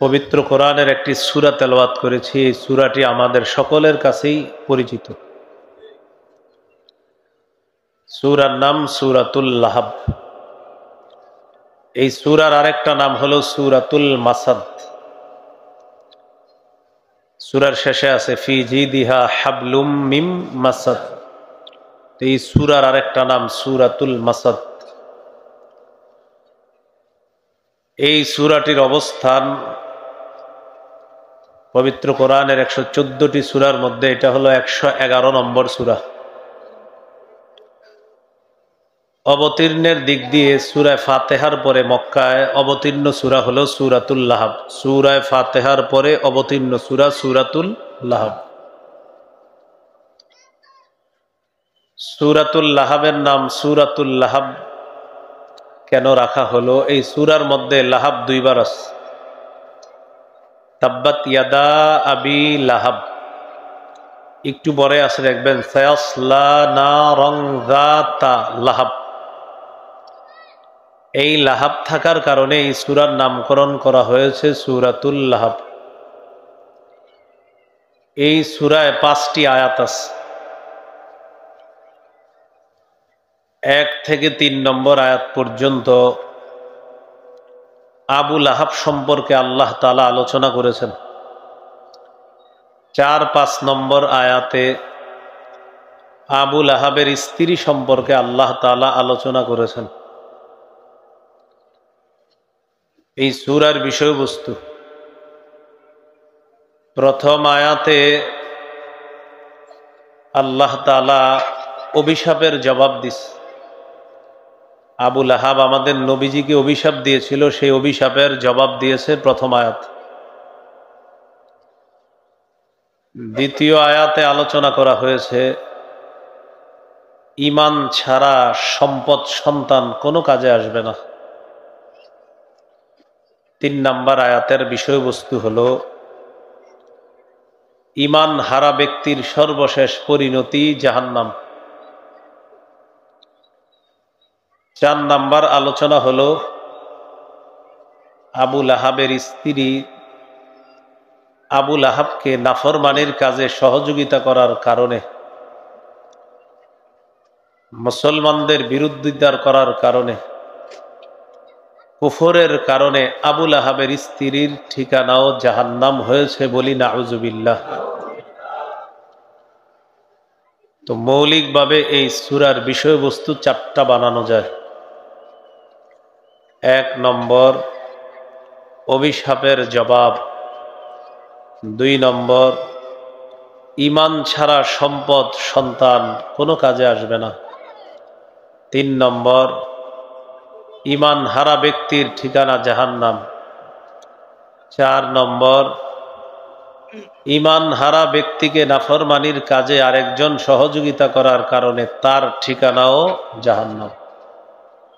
পবিত্র কোরআনের একটি সূরা তেলাওয়াত করেছি। এই সূরাটি আমাদের সকলের কাছেই পরিচিত। সূরার নাম সূরাতুল লাহাব। এই সূরার আরেকটা নাম হলো সূরাতুল মাসাদ। সূরার শেষে আছে ফি জিদিহা হাবলুম মিম মাসাদ। এই সূরার আরেকটা নাম সূরাতুল মাসাদ। এই সূরাটির অবস্থান পবিত্র কোরআনের 114টি সূরার মধ্যে এটা হলো 111 নম্বর সূরা। অবতীর্ণের দিক দিয়ে সূরা ফাতিহার পরে মক্কায় অবতীর্ণ সূরা হলো সূরাতুল লাহাব। সূরা ফাতিহার পরে অবতীর্ণ সূরা সূরাতুল লাহাব। সূরাতুল লাহাবের নাম সূরাতুল লাহাব কেন রাখা হলো? এই সূরার মধ্যে লাহাব দুইবার আছে। তাব্বাত ইয়াদা আবি লাহাব, একটু পরে আছে দেখবেন সায়াসলা নারান যাতা লাহাব। এই লাহাব থাকার কারণে এই সূরার নামকরণ করা হয়েছে সূরাতুল লাহাব। এই সূরায় 5টি আয়াত আছে। 1 থেকে 3 নম্বর আয়াত পর্যন্ত আবু লাহাব সম্পর্কে আল্লাহ তাআলা আলোচনা করেছেন। 4-5 নম্বর আয়াতে আবু লাহাবের স্ত্রী সম্পর্কে আল্লাহ তাআলা আলোচনা করেছেন। এই সূরার বিষয়বস্তু প্রথম আয়াতে আল্লাহ তাআলা অভিশাপের জবাব দিছে। আবু লাহাব আমাদের নবীজিকে অভিশাপ দিয়েছিল, সেই অভিশাপের জবাব দিয়েছে প্রথম আয়াত। দ্বিতীয় আয়াতে আলোচনা করা হয়েছে ঈমান ছাড়া সম্পদ সন্তান কোনো কাজে আসবে না। 3 নম্বর আয়াতের বিষয়বস্তু হলো ঈমান হারা ব্যক্তির সর্বশেষ পরিণতি জাহান্নাম। 4 নম্বর আলোচনা হলো আবু লাহাবের স্ত্রী আবু লাহাবকে নাফরমানির কাজে সহযোগিতা করার কারণে, মুসলমানদের বিরোধিতা করার কারণে, কুফরের কারণে আবু লাহাবের স্ত্রীর ঠিকানাও জাহান্নাম হয়েছে বলি নাউজুবিল্লাহ। তো মৌলিকভাবে এই সূরার বিষয়বস্তু 4টা বানানো যায়। 1 নম্বর অভিশাপের জবাব, 2 নম্বর ঈমান ছাড়া সম্পদ সন্তান কোনো কাজে আসবে না, 3 নম্বর ঈমান হারা ব্যক্তির ঠিকানা জাহান্নাম, 4 নম্বর ঈমান হারা ব্যক্তিকে নাফরমানির কাজে আরেকজন সহযোগিতা করার কারণে তার ঠিকানাও জাহান্নাম।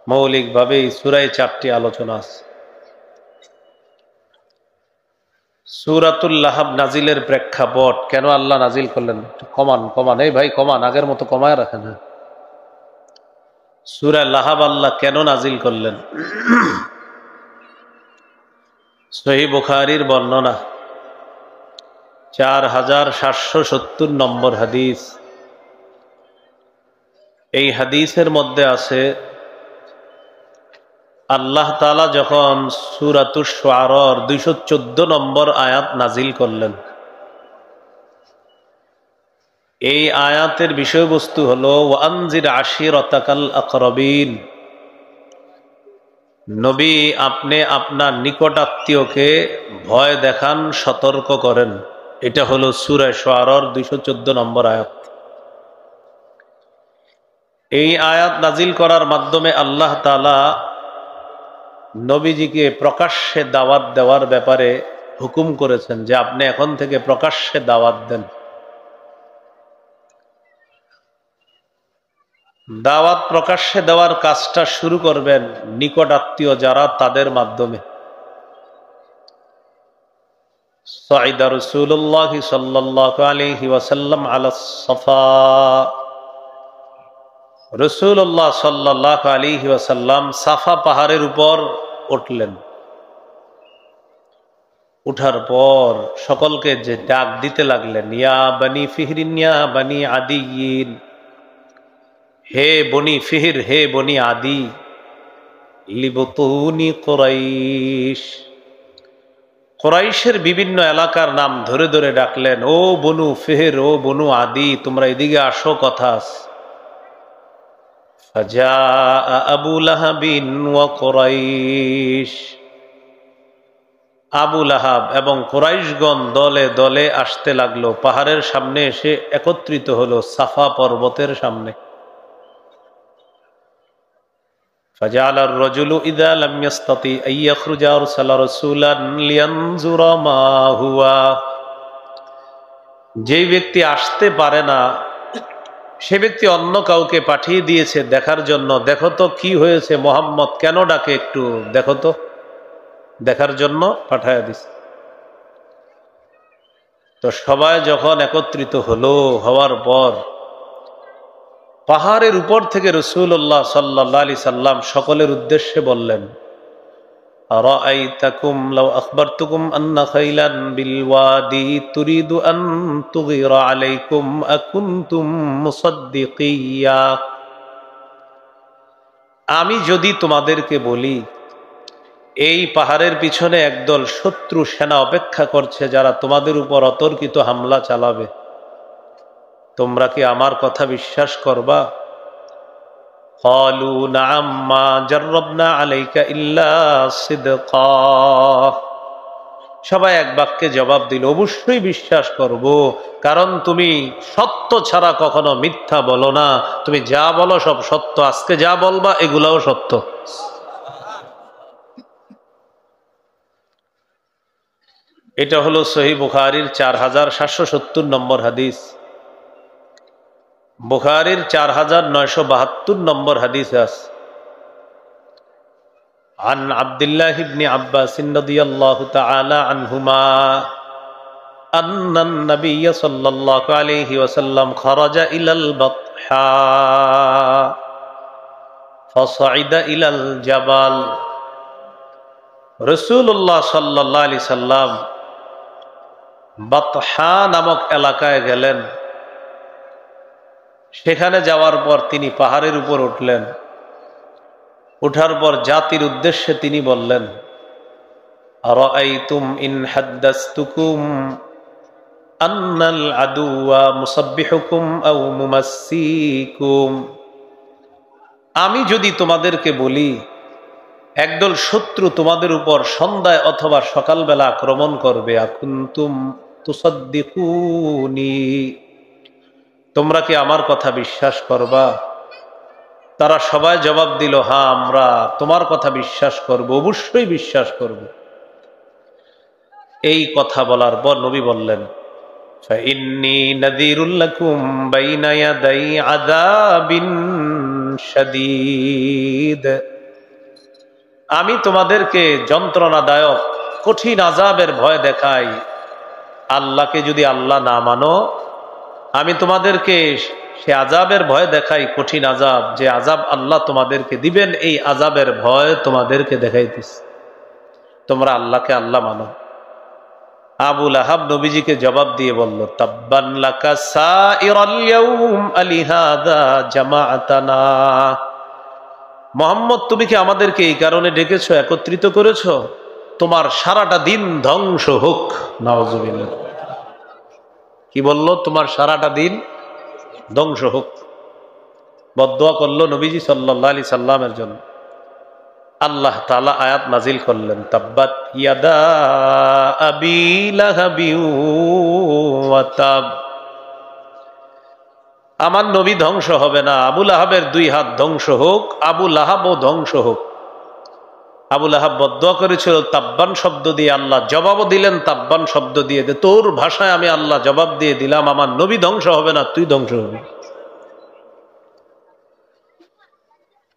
মৌলিকভাবে এই সূরায় 4টি আলোচনা আছে। সূরাতুল লাহাব নাজিলের প্রেক্ষাপট, কেন আল্লাহ নাজিল করলেন? কমান এই ভাই কমান, আগের মতো কমায় রাখেন। সূরা লাহাব আল্লাহ কেন নাজিল করলেন? সহিহ বুখারীর বর্ণনা 4770 নম্বর হাদিস। এই হাদিসের মধ্যে আছে আল্লাহ তাআলা যখন সূরাতুশ শুআরার 214 নম্বর আয়াত নাজিল করলেন, এই আয়াতের বিষয়বস্তু হলো ওয়ানজির আশিরাতাকাল আকরাবিন। নবী, আপনি আপনার নিকটাত্মীয়কে ভয় দেখান, সতর্ক করেন। এটা হলো সূরা শুআরার 214 নম্বর আয়াত। এই আয়াত নাজিল করার মাধ্যমে আল্লাহ তাআলা নবীজিকে প্রকাশ্যে দাওয়াত দেওয়ার ব্যাপারে হুকুম করেছেন যে আপনি এখন থেকে প্রকাশ্যে দাওয়াত দেন। দাওয়াত প্রকাশ্যে দেওয়ার কাজটা শুরু করবেন নিকট আত্মীয় যারা, তাদের মাধ্যমে। সাইদা রাসূলুল্লাহ সাল্লাল্লাহু আলাইহি ওয়াসাল্লাম আলাস সাফা। রাসূলুল্লাহ সাল্লাল্লাহু আলাইহি ওয়াসাল্লাম সাফা পাহাড়ের উপর উঠলেন। উঠার পর সকলকে যে ডাক দিতে লাগলেন, ইয়া বনি ফিহরিন ইয়া বনি আদিয়িন, হে বনি ফিহর, হে বনি আদি, লিবতুনি কুরাইশ। কুরাইশের বিভিন্ন এলাকার নাম ধরে ধরে ডাকলেন, ও বনু ফিহর, ও বনু আদি, তোমরা এদিকে আসো, কথা আছে। ফাজাআ আবু লাহাবিন ওয়া কুরাইশ, আবু লাহাব এবং কুরাইশগণ দলে দলে আসতে লাগলো, পাহাড়ের সামনে এসে একত্রিত হলো, সাফা পর্বতের সামনে। فجعل الرجل إذا لم يستطيع أن يخرج أرسل رسولا لينظر ما هو। যে ব্যক্তি আসতে পারে না সে ব্যক্তি অন্য কাউকে পাঠিয়ে দিয়েছে দেখার জন্য, দেখো তো কি হয়েছে, মোহাম্মদ কেন ডাকে, একটু দেখো তো, দেখার জন্য পাঠায় দিছে। তো সবাই যখন একত্রিত হওয়ার পর পাহাড়ের উপর থেকে রাসূলুল্লাহ সাল্লাল্লাহু আলাইহি সাল্লাম সকলের উদ্দেশ্যে বললেন, আরাআইতাকুম লাউ আখবারতুকুম আন্না খাইলান বিল ওয়াদি তুরিদু আন তুগীরা আলাইকুম আকুনতুম মুসাদ্দিকিয়া। আমি যদি তোমাদেরকে বলি এই পাহাড়ের পিছনে একদল শত্রু সেনা অপেক্ষা করছে যারা তোমাদের উপর অতর্কিত হামলা চালাবে, তোমরা কি আমার কথা বিশ্বাস করবা? ক্বালু নাআম মা জাররাবনা আলাইকা ইল্লা সিদকা। সবাই এক বাক্যে জবাব দিল, অবশ্যই বিশ্বাস করব, কারণ তুমি সত্য ছাড়া কখনো মিথ্যা বলো না, তুমি যা বলো সব সত্য, আজকে যা বলবা এগুলাও সত্য। এটা হলো সহিহ বুখারীর 4770 নম্বর হাদিস। বুখারীর 4972 নম্বর হাদিস আছে। عن عبد الله بن عباس رضي الله تعالى عنهما أن النبي صلى الله عليه وسلم خرج إلى البطحاء فصعد إلى الجبل। রাসূলুল্লাহ সাল্লাল্লাহু আলাইহি সাল্লাম বাতহা নামক এলাকায় গেলেন। সেখানে যাওয়ার পর তিনি পাহাড়ের উপর উঠলেন। উঠার পর জাতির উদ্দেশ্যে তিনি বললেন, আরাআইতুম ইন হাদ্দাসতুকুম আন্নাল আদুওয়া মুসাব্বিহুকুম আও মুমাসসিকুম। আমি যদি তোমাদেরকে বলি একদল শত্রু তোমাদের উপর সন্ধ্যায় অথবা সকালবেলা আক্রমণ করবে, আকুনতুম তুসাদ্দিকুনি, তোমরা কি আমার কথা বিশ্বাস করবা? তারা সবাই জবাব দিল, হ্যাঁ, আমরা তোমার কথা বিশ্বাস করব, অবশ্যই বিশ্বাস করব। এই কথা বলার পর নবী বললেন, ফাইন্নী নাযীরুল লাকুম বাইনা ইয়াদাই আযাবিন শাদীদ। আমি তোমাদেরকে যন্ত্রণাদায়ক কঠিন আযাবের ভয় দেখাই। আল্লাহকে যদি আল্লাহ না মানো, আমি তোমাদেরকে সে আযাবের ভয় দেখাই, কঠিন আযাব, যে আযাব আল্লাহ তোমাদেরকে দিবেন, এই আযাবের ভয় তোমাদেরকে দেখাইতেছি। তোমরা আল্লাহকে আল্লাহ মানো। আবু লাহাব নবীজিকে জবাব দিয়ে বলল, তাব্বান লাকা সাইরাল ইয়াউম আলিহাদা জামাআতানা। মুহাম্মদ, তুমি কি আমাদেরকে এই কারণে ডেকেছো, একত্রিত করেছো? তোমার সারাটা দিন ধ্বংস হোক। নাউজুবিল্লাহ। কি বলল? তোমার সারাটা দিন ধ্বংস হোক। বদদুয়া করলো নবীজি সাল্লাল্লাহু আলাইহি সাল্লামের জন্য। আল্লাহ তাআলা আয়াত নাজিল করলেন, তাব্বাত ইয়াদা আবি লাহাবি ওয়া তাব। আমার নবী ধ্বংস হবে না, আবু লাহাবের 2 হাত ধ্বংস হোক, আবু লাহাবও ধ্বংস হোক। আবু লাহাব বদদুয়া করেছিল তাব্বান শব্দ দিয়ে, আল্লাহ জবাবও দিলেন তাব্বান শব্দ দিয়ে। তোর ভাষায় আমি আল্লাহ জবাব দিয়ে দিলাম, আমার নবী ধ্বংস হবে না, তুই ধ্বংস হবি।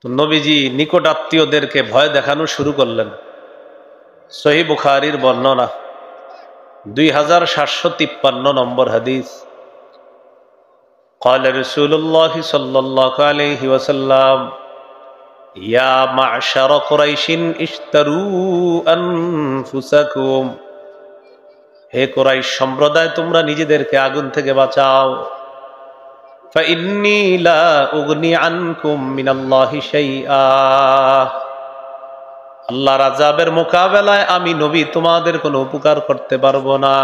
তো নবীজি নিকট আত্মীয়দেরকে ভয় দেখানো শুরু করলেন। সহিহ বুখারীর বর্ণনা 2753 নম্বর হাদিস। قال رسول الله صلى الله عليه وسلم يا معشر قريش اشتروا أنفسكم হে কুরাইশ সম্প্রদায়, তোমরা নিজেদেরকে আগুন থেকে বাঁচাও। ফাইন্নী লা উগনি আনকুম মিনাল্লাহি শাইআ, আল্লাহর আযাবের মোকাবেলায় আমি নবী তোমাদের কোনো উপকার করতে পারবো না।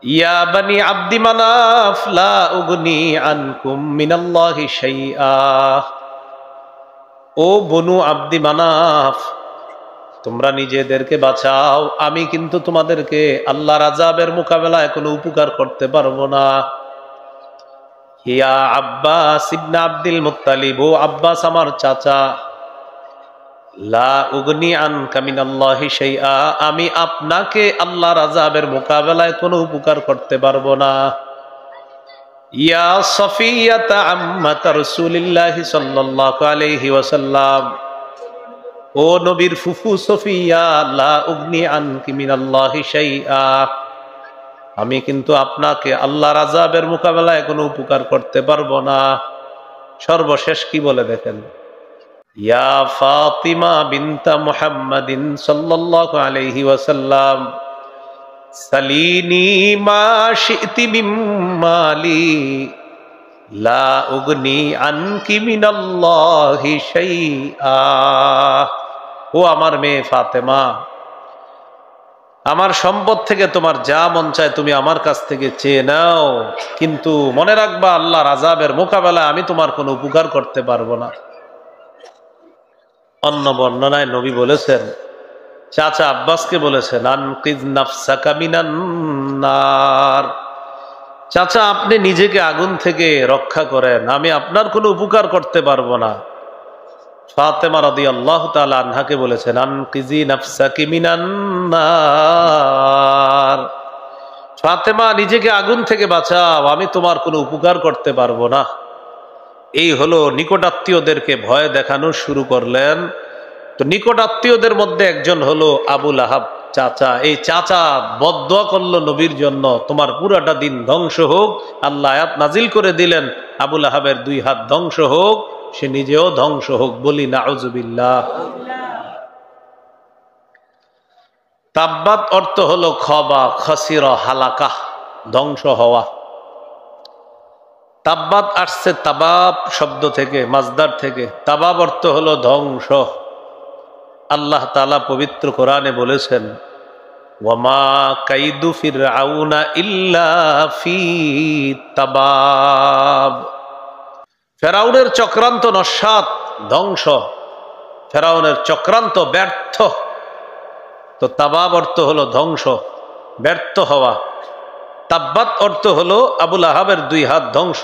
ইয়া বানি আব্দি মানাফ লা উগনি আনকুম মিনাল্লাহি শাইআ, ও বনু আব্দি মানাফ, তোমরা নিজেদেরকে বাঁচাও, আমি কিন্তু তোমাদেরকে আল্লাহর আযাবের মোকাবেলায় কোনো উপকার করতে পারবো না। ইয়া আব্বাস ইবনে আব্দুল মুত্তালিব, ও আব্বাস আমার চাচা, লা উগনি আনকা মিনাল্লাহি শাইআ, আমি আপনাকে আল্লাহর আযাবের মোকাবেলায় কোনো উপকার করতে পারবো না। ইয়া সফিয়াতা আম্মাত রাসূলিল্লাহি সাল্লাল্লাহু আলাইহি ওয়াসাল্লাম, ও নবীর ফুফু সফিয়া, লা উগনি আনকি মিনাল্লাহি শাইআ, আমি কিন্তু আপনাকে আল্লাহর আযাবের মোকাবেলায় কোনো উপকার করতে পারবো না। সর্বশেষ কি বলে দেখেন, ইয়া ফাতিমা বিনতা মুহাম্মাদিন সাল্লাল্লাহু আলাইহি ওয়াসাল্লাম, সালিনি মা শি'তি মিন মালি লা উগনি আনকি মিনাল্লাহি শাইআ, ও আমার মেয়ে ফাতেমা, আমার সম্পদ থেকে তোমার যা মন চায় তুমি আমার কাছ থেকে চেয়ে নাও, কিন্তু মনে রাখবা আল্লাহর আযাবের মোকাবেলায় আমি তোমার কোনো উপকার করতে পারবো না। অন্য বর্ণনায় নবী বলেছেন, চাচা আব্বাসকে বলেছেন, আনকিজ নাফসাকা মিনান নার, চাচা আপনি নিজেকে আগুন থেকে রক্ষা করেন, আমি আপনার কোনো উপকার করতে পারবো না। ফাতেমা রাদিয়াল্লাহু তাআলা আনহাকে বলেছেন, আনকিজি নাফসাকি মিনান নার, ফাতেমা নিজেকে আগুন থেকে বাঁচাও, আমি তোমার কোনো উপকার করতে পারবো না। এই হলো নিকটাত্মীয়দেরকে ভয় দেখানো শুরু করলেন। তো নিকটাত্মীয়দের মধ্যে একজন হলো আবু লাহাব, চাচা। এই চাচা বদদুয়া করলো নবীর জন্য, তোমার পুরাটা দিন ধ্বংস হোক। আল্লাহ আয়াত নাজিল করে দিলেন, আবু লাহাবের 2 হাত ধ্বংস হোক, সে নিজেও ধ্বংস হোক। বলি নাউজুবিল্লাহ। তাব্বাত অর্থ হলো খবা, খসিরা, হালাকা, ধ্বংস হওয়া। তাব্বাত আসছে তাবাব শব্দ থেকে, মাজদার থেকে। তাবাব অর্থ হলো ধ্বংস। আল্লাহ তাআলা পবিত্র কোরআনে বলেছেন, ওয়ামা কাইদু ফিরআউনা ইল্লা ফি তাবাব, ফেরাউনের চক্রান্ত নস্যাৎ, ধ্বংস, ফেরাউনের চক্রান্ত ব্যর্থ। তো তাবাব অর্থ হলো ধ্বংস, ব্যর্থ হওয়া। তাব্বাত অর্থ হলো আবু লাহাবের 2 হাত ধ্বংস।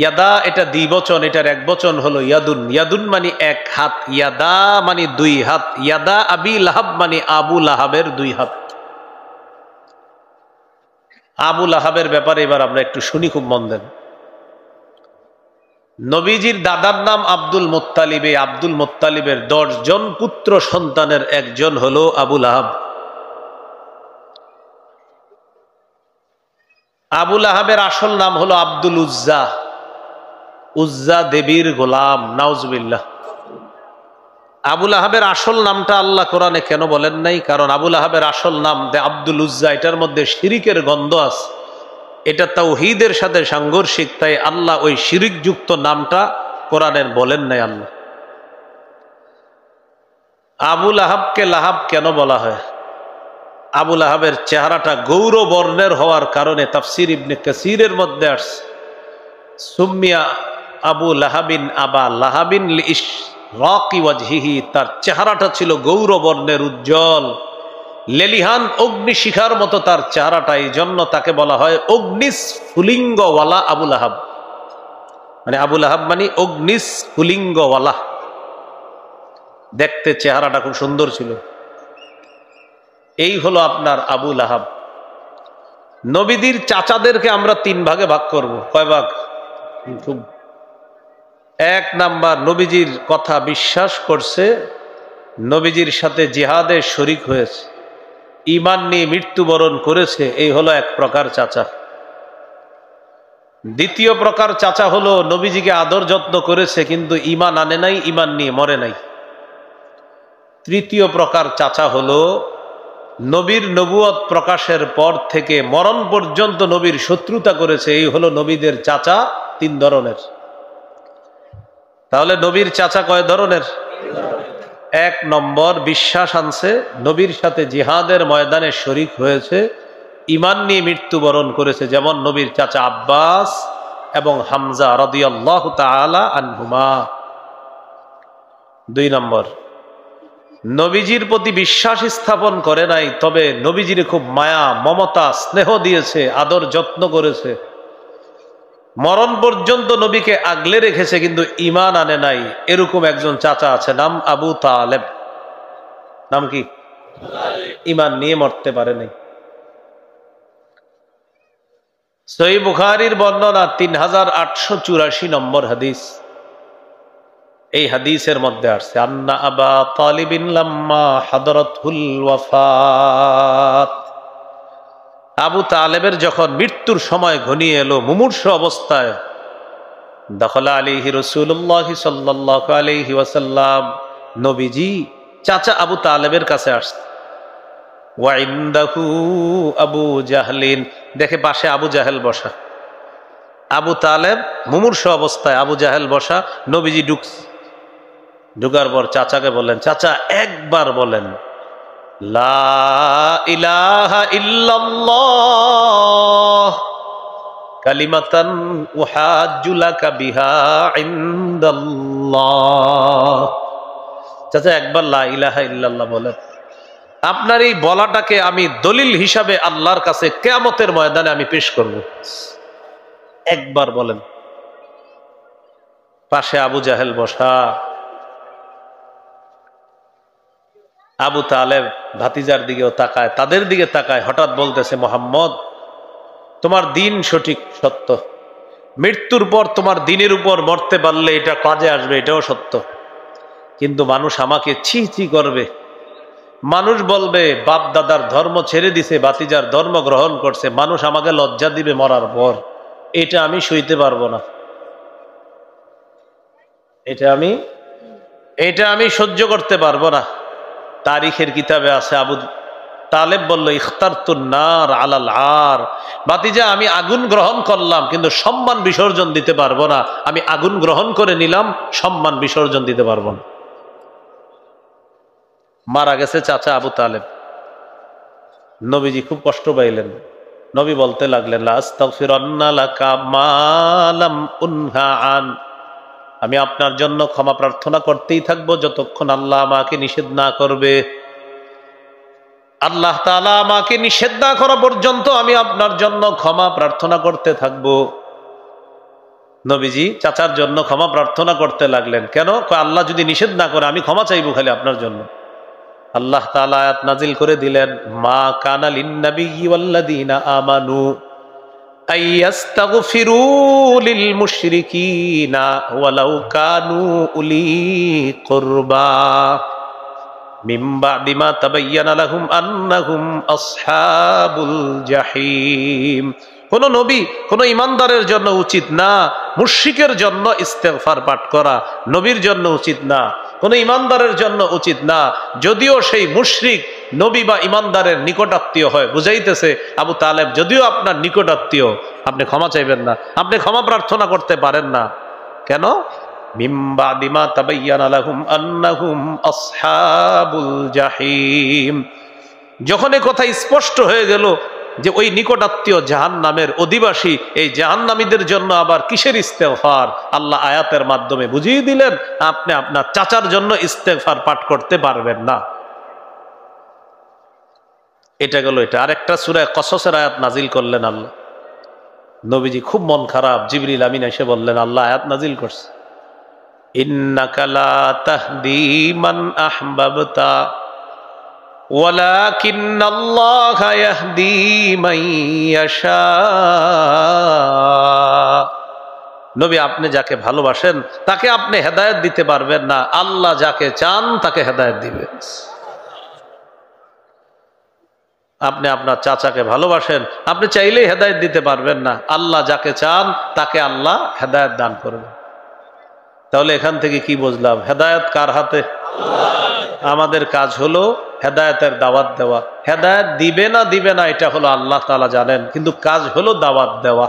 ইয়াদা এটা দ্বিবচন, এটার একবচন হলো ইয়াদুন। ইয়াদুন মানে 1 হাত, ইয়াদা মানে 2 হাত। ইয়াদা আবি লাহাব মানে আবু লাহাবের 2 হাত। আবু লাহাবের ব্যাপারে এবার আমরা একটু শুনি, খুব মন দেন। নবীজির দাদার নাম আব্দুল মুত্তালিব। আব্দুল মুত্তালিবের 10 জন পুত্র সন্তানের একজন হলো আবু লাহাব। আবু লাহাবের আসল নাম হলো আব্দুল উজ্জা, উজ্জা দেবীর গোলাম। নাউজুবিল্লাহ। আবু লাহাবের আসল নামটা আল্লাহ কোরআনে কেন বলেন নাই? কারণ আবু লাহাবের আসল নাম আব্দুল উজ্জা, এটার মধ্যে শিরিকের গন্ধ আছে, এটা তাওহীদের সাথে সাংঘর্ষিক, তাই আল্লাহ ওই শিরিক যুক্ত নামটা কোরআনের বলেন নাই আল্লাহ। আবু লাহাবকে লাহাব কেন বলা হয়? আবু লাহাবের চেহারাটা গৌর বর্ণের হওয়ার কারণে তাফসির ইবনে কাসিরের মধ্যে আসছে, সুম্মিয়া আবু লাহাবিন আবা লাহাবিন লিইশরাকি ওয়াজহিহি, তার চেহারাটা ছিল গৌর বর্ণের, উজ্জ্বল, লেলিহান অগ্নিশিখার মতো তার চেহারাটা। এই জন্য তাকে বলা হয় অগ্নিস্ফুলিঙ্গওয়ালা আবু লাহাব। মানে আবু লাহাব মানে অগ্নিস্ফুলিঙ্গওয়ালা। দেখতে চেহারাটা খুব সুন্দর ছিল। এই হলো আপনার আবু লাহাব। নবীদের চাচাদেরকে আমরা 3 ভাগে ভাগ করব। কয় ভাগ? 1 নাম্বার, নবীজির কথা বিশ্বাস করছে, নবীজির সাথে জিহাদে শরীক হয়েছে, ঈমান নিয়ে মৃত্যুবরণ করেছে, এই হলো 1 প্রকার চাচা। দ্বিতীয় প্রকার চাচা হলো নবীজিকে আদর যত্ন করেছে কিন্তু ঈমান আনে নাই, ঈমান নিয়ে মরে নাই। তৃতীয় প্রকার চাচা হলো নবীর নবুয়ত প্রকাশের পর থেকে মরণ পর্যন্ত নবীর শত্রুতা করেছে, এই হলো নবীদের চাচা 3 ধরনের। তাহলে নবীর চাচা কয় ধরনের? 1 নম্বর, বিশ্বাস আনছে, নবীর সাথে জিহাদের ময়দানে শরীক হয়েছে, ঈমান নিয়ে মৃত্যুবরণ করেছে, যেমন নবীর চাচা আব্বাস এবং হামজা রাদিয়াল্লাহু তাআলা আনহুমা। 2 নম্বর, নবীজির প্রতি বিশ্বাস স্থাপন করে নাই, তবে নবীজির খুব মায়া মমতা স্নেহ দিয়েছে, আদর যত্ন করেছে, মরণ পর্যন্ত নবীকে আগলে রেখেছে, কিন্তু ঈমান আনে নাই। এরকম একজন চাচা আছে, নাম আবু তালেব। নাম কি? ঈমান নিয়ে মরতে পারে নাই। সহিহ বুখারীর বর্ণনা 3884 নম্বর হাদিস। এই হাদিসের মধ্যে আসছে, আন্না আবা তালিবিন লাম্মা হাদরাতুল ওয়াফাত, আবু তালেবের যখন মৃত্যুর সময় ঘনিয়ে এলো, মুমূর্ষু অবস্থায়, দাখালা আলাইহি রাসূলুল্লাহ সাল্লাল্লাহু আলাইহি ওয়াসাল্লাম, নবীজি চাচা আবু তালেবের কাছে আসছে। ওয়া ইনদাহু আবু জাহলিন, দেখে পাশে আবু জাহেল বসা। আবু তালেব মুমূর্ষু অবস্থায়, আবু জাহেল বসা। নবীজি ঢুকার পর চাচাকে বললেন, চাচা একবার বলেন লা ইলাহা ইল্লাল্লাহ কালিমাতান উহাজ্জু লাকা বিহা ইনদাল্লাহ। চাচা একবার লা ইলাহা ইল্লাল্লাহ বলেন, আপনার এই বলাটাকে আমি দলিল হিসাবে আল্লাহর কাছে কিয়ামতের ময়দানে আমি পেশ করব। একবার বলেন। পাশে আবু জাহেল বসা। আবু তালেব ভাতিজার দিকেও তাকায়, তাদের দিকে তাকায়, হঠাৎ বলতেছে, মোহাম্মদ তোমার দিন সঠিক সত্য, মৃত্যুর পর তোমার দিনের উপর মরতে পারলে এটা কাজে আসবে, এটাও সত্য, কিন্তু মানুষ আমাকে ছি ছি করবে, মানুষ বলবে বাপ দাদার ধর্ম ছেড়ে দিছে, ভাতিজার ধর্ম গ্রহণ করছে, মানুষ আমাকে লজ্জা দিবে মরার পর, এটা আমি সইতে পারবো না, এটা আমি সহ্য করতে পারবো না। তারিখের কিতাবে আছে, আবু তালেব বলল, ইখতারতুন নার আলাল আর, ভাতিজা আমি আগুন গ্রহণ করলাম, কিন্তু সম্মান বিসর্জন দিতে পারবো না, আমি আগুন গ্রহণ করে নিলাম, সম্মান বিসর্জন দিতে পারবো না। মারা গেছে চাচা আবু তালেব। নবীজি খুব কষ্ট পাইলেন। নবী বলতে লাগলেন, লা আস্তাগফিরান্না লাকা মা লাম উনহা আন, আমি আপনার জন্য ক্ষমা প্রার্থনা করতেই থাকবো যতক্ষণ আল্লাহ আমাকে নিষেধ না করবে। আল্লাহ তাআলা আমাকে নিষেধ না করা পর্যন্ত আমি আপনার জন্য ক্ষমা প্রার্থনা করতে থাকবো। নবীজি চাচার জন্য ক্ষমা প্রার্থনা করতে লাগলেন। কেন? আল্লাহ যদি নিষেধ না করে আমি ক্ষমা চাইবো খালি আপনার জন্য। আল্লাহ তাআলা আয়াত নাজিল করে দিলেন, মা কানা লিন-নাবিয়্যি ওয়াল্লাযীনা আমানু আইয়াস্তাগফিরু লিল মুশরিকিনা ওয়ালাউ কানু উলি কুরবা মিন বা'দি মা তাবায়্যানা লাহুম আন্নাহুম আসহাবুল জাহিম। কোন নবী, কোন ইমানদারের জন্য উচিত না মুশরিকের জন্য ইস্তেগফার পাঠ করা, নবীর জন্য উচিত না, কোন ইমানদারের জন্য উচিত না, যদিও সেই মুশরিক নবী বা ইমানদারের নিকটাত্মীয় হয়। বুঝাইতেছে আবু তালেব, যদিও আপনার নিকটাত্মীয়, আপনি ক্ষমা চাইবেন না, আপনি ক্ষমা প্রার্থনা করতে পারেন না। কেন? মিন বা'দি মা তাবায়্যানা লাহুম আন্নাহুম আসহাবুল জাহিম। যখন এই কথা স্পষ্ট হয়ে গেল যে ওই নিকটাত্মীয় জাহান্নামের অধিবাসী, এই জাহান্নামীদের জন্য আবার কিসের ইস্তেগফার, আল্লাহ আয়াতের মাধ্যমে বুঝিয়ে দিলেন, আপনি আপনার চাচার জন্য ইস্তেগফার পাঠ করতে পারবেন না। এটা গেল এটা। আরেকটা সূরা কসসের আয়াত নাজিল করলেন আল্লাহ। নবীজি খুব মন খারাপ, জিবরিল আমিন এসে বললেন, আল্লাহ আয়াত নাজিল করছে, ইন্নাকা লা তাহদি মান আহবাবতা ওয়ালাকিন্নাল্লাহা ইয়াহদি মান ইয়াশা। নবী, আপনি যাকে ভালোবাসেন তাকে আপনি হেদায়েত দিতে পারবেন না, আল্লাহ যাকে চান তাকে হেদায়েত দিবেন। আপনি আপনার চাচাকে ভালোবাসেন, আপনি চাইলেই হেদায়েত দিতে পারবেন না, আল্লাহ যাকে চান তাকে আল্লাহ হেদায়েত দান করবেন। তাহলে এখান থেকে কি বুঝলাম? হেদায়েত কার হাতে? আমাদের কাজ হলো হেদায়েতের দাওয়াত দেওয়া। হেদায়েত দিবে না দিবে না এটা হলো আল্লাহ তাআলা জানেন, কিন্তু কাজ হলো দাওয়াত দেওয়া।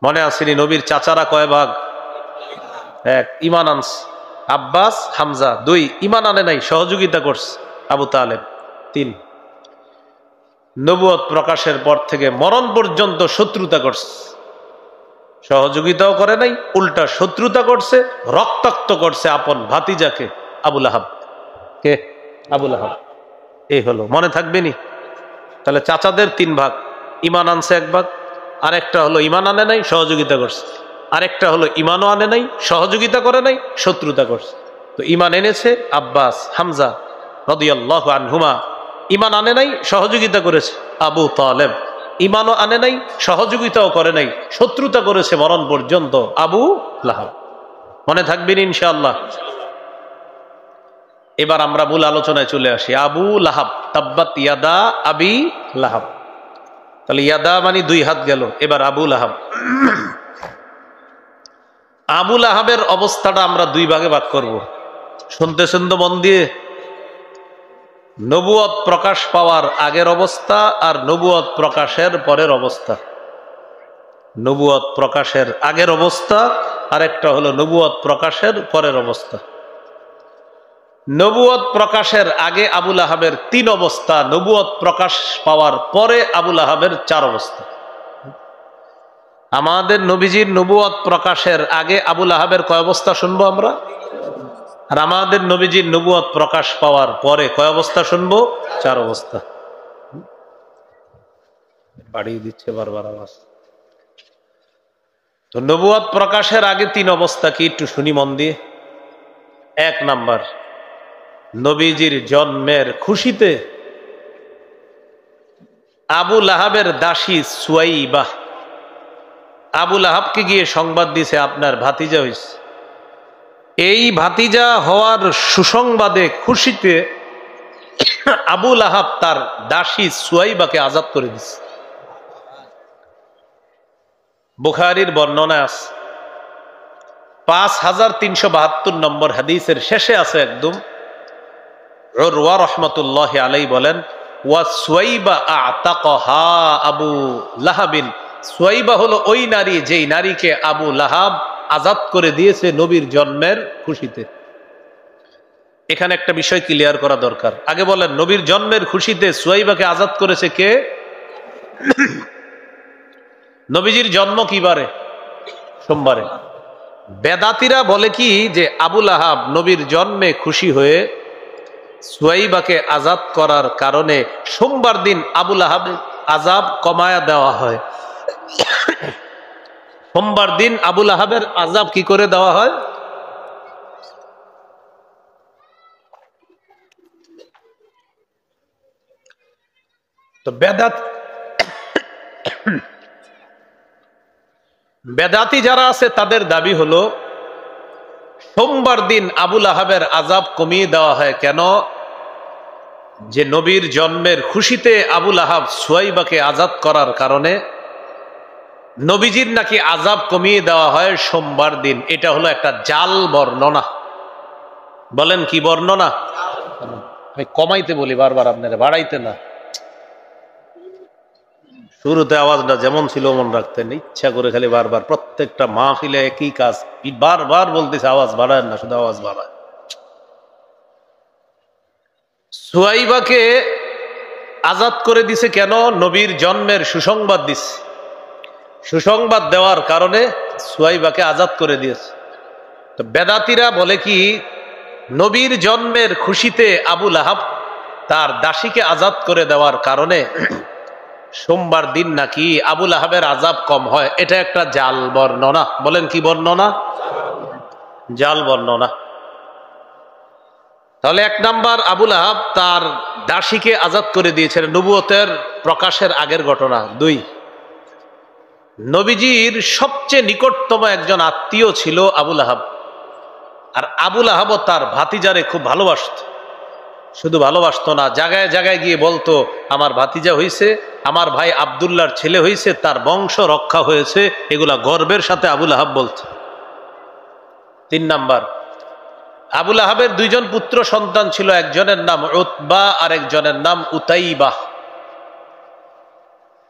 মনে আসেনি নবীর চাচারা কয় ভাগ? এক, ঈমান আনছে আব্বাস হামজা। দুই, ঈমান আনে নাই, সহযোগিতা করছে আবু তালেব। তিন, নবুয়ত প্রকাশের পর থেকে মরণ পর্যন্ত শত্রুতা করছে, সহযোগিতাও করে নাই, উল্টা শত্রুতা করছে, রক্তাক্ত করছে আপন ভাতিজাকে আবু লাহাব। কে? আবু লাহাব। এই হলো, মনে থাকবে নি? তাহলে চাচাদের তিন ভাগ, ঈমান আনছে এক ভাগ, আরেকটা হলো ঈমান আনে নাই, সহযোগিতা করছে, আরেকটা হলো ঈমানও আনে নাই, সহযোগিতা করে নাই, শত্রুতা করছে। তো ঈমান এনেছে আব্বাস হামজা রাদিয়াল্লাহু আনহুমা, ঈমান আনে নাই, সহযোগিতা করেছে আবু তালেব, ঈমানও আনে নাই, সহযোগিতাও করে নাই, শত্রুতা করেছে মরণ পর্যন্ত আবু লাহাব। মনে থাকবেন ইনশাআল্লাহ। এবার আমরা মূল আলোচনায় চলে আসি। আবু লাহাব, তাব্বাত ইয়াদা আবি লাহাব। তাহলে ইয়াদা মানে দুই হাত গেল, এবার আবু লাহাব। আবু লাহাবের অবস্থাটা আমরা দুই ভাগে ভাগ করব। শুনতেছেন তো মন দিয়ে? নবুয়ত প্রকাশ পাওয়ার আগের অবস্থা আর নবুয়ত প্রকাশের পরের অবস্থা। নবুয়ত প্রকাশের আগের অবস্থা আর একটা হলো নবুয়ত প্রকাশের পরের অবস্থা। নবুয়ত প্রকাশের আগে আবু লাহাবের তিন অবস্থা, নবুয়ত প্রকাশ পাওয়ার পরে আবু লাহাবের চার অবস্থা। আমাদের নবীজির নবুয়ত প্রকাশের আগে আবু লাহাবের কয় অবস্থা শুনবো আমরা? আর আমাদের নবীজির নবুয়ত প্রকাশ পাওয়ার পরে কয় অবস্থা শুনবো? চার অবস্থা। বাড়িয়ে দিচ্ছে বারবার আওয়াজ। তো নবুয়ত প্রকাশের আগে তিন অবস্থা কি একটু শুনি মন দিয়ে। এক নাম্বার, নবীজির জন্মের খুশিতে আবু লাহাবের দাসী সুয়াইবা আবু লাহাবকে গিয়ে সংবাদ দিছে আপনার ভাতিজা হইছে। এই ভাতিজা হওয়ার সুসংবাদে খুশিতে আবু লাহাব তার দাসী সুয়াইবাকে আজাদ করে দিছে। বুখারীর বর্ণনা আছে, 5372 নম্বর হাদিসের শেষে আছে একদম, উরওয়া রাহমাতুল্লাহি আলাইহি বলেন, ওয়া সুয়াইবা আতাকাহা আবু লাহাবিন। সুয়াইবা হলো ওই নারী যেই নারীকে আবু লাহাব আজাদ করে দিয়েছে নবীর জন্মের খুশিতে। এখানে একটা বিষয় ক্লিয়ার করা দরকার। আগে বলেন, নবীর জন্মের খুশিতে সুয়াইবাকে আজাদ করেছে কে? নবীজির জন্ম কি বারে? সোমবারে। বেদাতীরা বলে কি যে আবু লাহাব নবীর জন্মে খুশি হয়ে সুয়াইবাকে আজাদ করার কারণে সোমবার দিন আবু লাহাবের আজাব কমায়া দেওয়া হয়। সোমবার দিন আবু লাহাবের আজাব কি করে দেওয়া হয়? তো বেদাতি যারা আছে তাদের দাবি হলো সোমবার দিন আবু লাহাবের আজাব কমিয়ে দেওয়া হয়। কেন? যে নবীর জন্মের খুশিতে আবু লাহাব সুয়াইবাকে আজাদ করার কারণে নবীজির নাকি আজাব কমিয়ে দেওয়া হয় সোমবার দিন। এটা হলো একটা জাল বর্ণনা। বলেন কি বর্ণনা? আমি কমাইতে বলি বারবার, আপনারা বাড়াইতে না। শুরুতে আওয়াজটা যেমন ছিল মন রাখতেন, ইচ্ছা করে খালি বারবার প্রত্যেকটা মাহফিলে একই কাজ, বারবার বলতেছে আওয়াজ বাড়ায় না, শুধু আওয়াজ বাড়ায়। সুয়াইবাকে আজাদ করে দিছে কেন? নবীর জন্মের সুসংবাদ দিছে। সুসংবাদ দেওয়ার কারণে সুয়াইবাকে আজাদ করে দিয়েছে। তো বেদাতীরা বলে কি, নবীর জন্মের খুশিতে আবু লাহাব তার দাসীকে আজাদ করে দেওয়ার কারণে সোমবার দিন নাকি আবু লাহাবের আজাব কম হয়। এটা একটা জাল বর্ণনা। বলেন কি বর্ণনা? জাল বর্ণনা। তাহলে এক নাম্বার, আবু লাহাব তার দাসীকে আজাদ করে দিয়েছেন, নবুয়তের প্রকাশের আগের ঘটনা। দুই, নবীজির সবচেয়ে নিকটতম একজন আত্মীয় ছিল আবু লাহাব, আর আবু লাহাবও তার ভাতিজারে খুব ভালোবাসত। শুধু ভালোবাসতো না, জায়গায় জায়গায় গিয়ে বলতো আমার ভাতিজা হইছে, আমার ভাই আব্দুল্লাহর ছেলে হইছে, তার বংশ রক্ষা হয়েছে, এগুলা গর্বের সাথে আবু লাহাব বলতো। তিন নাম্বার, আবুল আহাবের দুইজন পুত্র সন্তান ছিল, একজনের নাম উতবা আর একজনের নাম উতাইবা।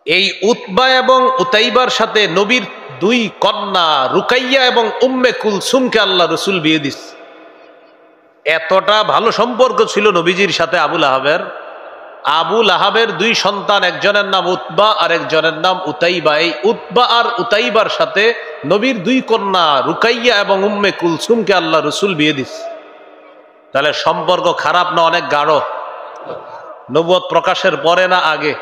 এই উতবা এবং উতাইবার সাথে নবীর দুই কন্যা রুকাইয়া এবং উম্মে কুলসুমকে আল্লাহ রসুল বিয়ে দিস। এতটা ভালো সম্পর্ক ছিল নবীজির সাথে আবুল আহাবের। আবুল আহাবের দুই সন্তান, একজনের নাম উতবা আর একজনের নাম উতাইবা। এই উতবা আর উতাইবার সাথে নবীর দুই কন্যা রুকাইয়া এবং উম্মে কুলসুমকে আল্লাহ রসুল বিয়ে দিস। তাহলে সম্পর্ক খারাপ না অনেক গাঢ়? নবুয়ত প্রকাশের পরে না আগে?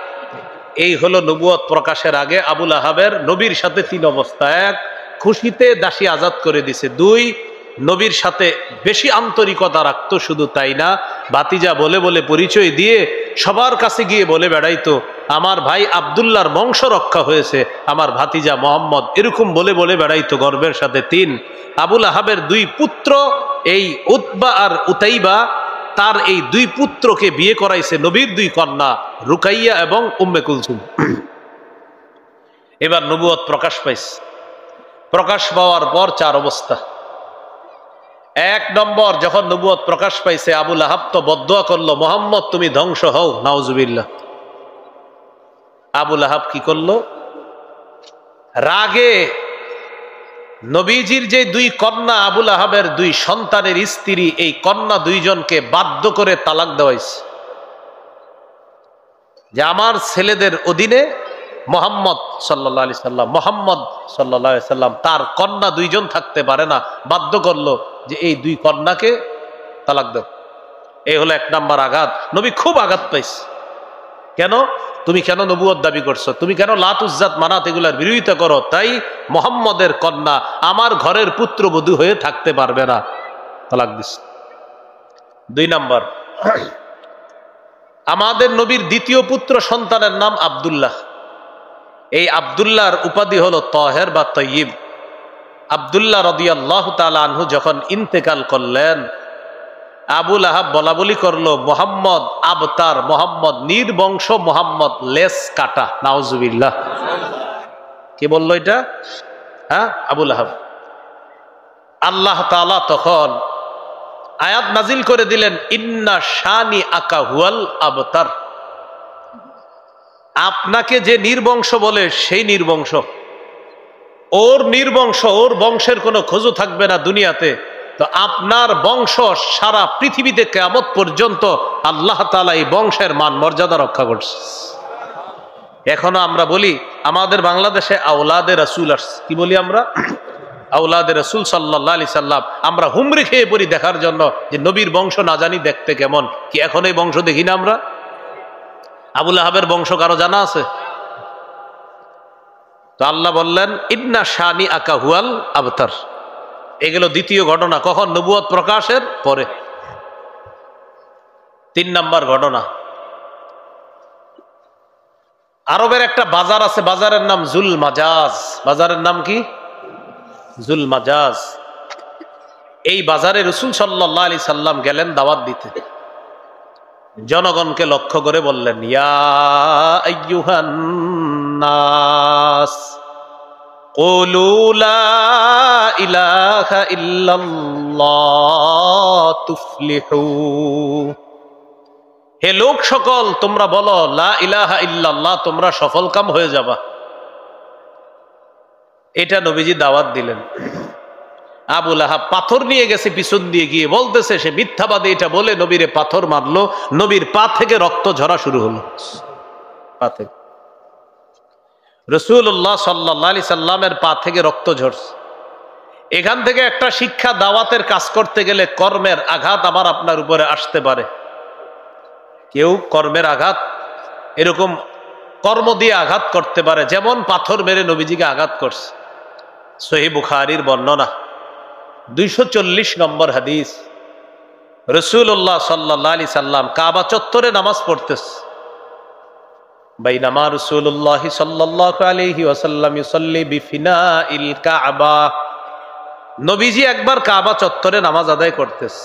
এই হলো নবুয়ত প্রকাশের আগে আবুল আহাবের নবীর সাথে তিন অবস্থা: এক, খুশিতে দাসী আজাদ করে দিছে; দুই, নবীর সাথে বেশি আন্তরিকতা রাখতো, শুধু তাই না, ভাতিজা বলে বলে পরিচয় দিয়ে সবার কাছে গিয়ে বলে বেড়াইতো আমার ভাই আব্দুল্লাহর বংশ রক্ষা হয়েছে, আমার ভাতিজা মোহাম্মদ, এরকম বলে বলে বেড়াইতো গর্বের সাথে। তিন, আবুল আহাবের দুই পুত্র এই উতবা আর উতাইবা, তার এই দুই পুত্রকে বিয়ে করাইছে নবীর দুই কন্যা রুকাইয়া এবং উম্মে কুলসুম। এবার নবুয়ত প্রকাশ পাইছে। প্রকাশ পাওয়ার পর চার অবস্থা। এক নম্বর, যখন নবুয়ত প্রকাশ পাইছে আবুল আহাব তো বদদুয়া করলো, মোহাম্মদ তুমি ধ্বংস হও, নাউজুবিল্লাহ। আবুল আহাব কি করলো? রাগে নবীজির যে দুই কন্যা, আবুল আহাবের দুই সন্তানের স্ত্রী, এই কন্যা দুইজনকে বাধ্য করে তালাক দেওয়াইছে যে আমার ছেলেদের অধীনে মোহাম্মদ সাল্লাল্লাহু আলাইহি সাল্লাম, মোহাম্মদ সাল্লাল্লাহু আলাইহি সাল্লাম তার কন্যা দুইজন থাকতে পারে না। বাধ্য করলো যে এই দুই কন্যাকে তালাক দাও। এই হলো এক নাম্বার আঘাত। নবী খুব আঘাত পাইছে। কেন? তুমি কেন নবুয়ত দাবি করছো? তুমি কেন লাত উজ্জাত মানাত এগুলার বিরোধিতা করো? তাই মোহাম্মদের কন্যা আমার ঘরের পুত্রবধূ হয়ে থাকতে পারবে না, তালাক দিস। দুই নাম্বার, আমাদের নবীর দ্বিতীয় পুত্র সন্তানের নাম আব্দুল্লাহ। এই আব্দুল্লাহর উপাধি হলো তাহের বা তয়্যিব। আব্দুল্লাহ রাদিয়াল্লাহু তাআলা আনহু যখন ইন্তেকাল করলেন, আবুল আহাব বলা বলি করলো মোহাম্মদ আবতার, মোহাম্মদ নির্বংশ, মোহাম্মদ লেস কাটা, নাউজুবিল্লাহ। কে বললো এটা? হ্যাঁ, আবুল আহাব। আল্লাহ তাআলা তখন আয়াত নাজিল করে দিলেন, ইন্না শানি আকা হুয়াল আবতার। আপনাকে যে নির্বংশ বলে সেই নির্বংশ, ওর নির্বংশ, ওর বংশের কোনো খোঁজও থাকবে না দুনিয়াতে। তো আপনার বংশ সারা পৃথিবীতে কিয়ামত পর্যন্ত আল্লাহ তাআলা এই বংশের মান মর্যাদা রক্ষা করছে। এখনো আমরা বলি আমাদের বাংলাদেশে আওলাদে রাসূল আসছে। কি বলি আমরা? আওলাদে রাসূল সাল্লাল্লাহু আলাইহি সাল্লাম। আমরা হুমড়ি খেয়ে পড়ি দেখার জন্য যে নবীর বংশ না জানি দেখতে কেমন। কি এখন এই বংশ দেখি না আমরা? আবুল আহাবের বংশ কারো জানা আছে? তো আল্লাহ বললেন ইন্না শানি আকা হুয়াল আবতার। এগুলো দ্বিতীয় ঘটনা। কখন? নবুয়ত প্রকাশের পরে। তিন নাম্বার ঘটনা, আরবের একটা বাজার আছে, বাজারের নাম জুল মাজাজ। বাজারের নাম কি? জুল মাজাজ। এই বাজারে রাসূল সাল্লাল্লাহু আলাইহি সাল্লাম গেলেন দাওয়াত দিতে। জনগণকে লক্ষ্য করে বললেন, ইয়া আইয়ুহান নাস কুলু লা ইলাহা ইল্লাল্লাহ তুফলিহু। হে লোক সকল, তোমরা বলো লা ইলাহা ইল্লাল্লাহ, তোমরা সফলকাম হয়ে যাবা। এটা নবীজি দাওয়াত দিলেন। আবুল আহাব পাথর নিয়ে গেছে, পিছন দিয়ে গিয়ে বলতেছে সে মিথ্যাবাদী। এটা বলে নবীরে পাথর মারলো। নবীর পা থেকে রক্ত ঝরা শুরু হলো। পা থেকে রাসূলুল্লাহ সাল্লাল্লাহু আলাইহি সাল্লামের পা থেকে রক্ত ঝরছে। এখান থেকে একটা শিক্ষা, দাওয়াতের কাজ করতে গেলে কর্মের আঘাত আমার আপনার উপরে আসতে পারে। কেউ কর্মের আঘাত এরকম কর্ম দিয়ে আঘাত করতে পারে, যেমন পাথর মেরে নবীজিকে আঘাত করছে। সহিহ বুখারীর বর্ণনা 240 নম্বর হাদিস। রাসূলুল্লাহ সাল্লাল্লাহু আলাইহি সাল্লাম কাবা চত্বরে নামাজ পড়তেছে। বাইনামা রাসূলুল্লাহ সাল্লাল্লাহু আলাইহি ওয়াসাল্লাম ইউসাল্লি বিফিনাইল কাবা। নবীজি একবার কাবা চত্বরে নামাজ আদায় করতেছে।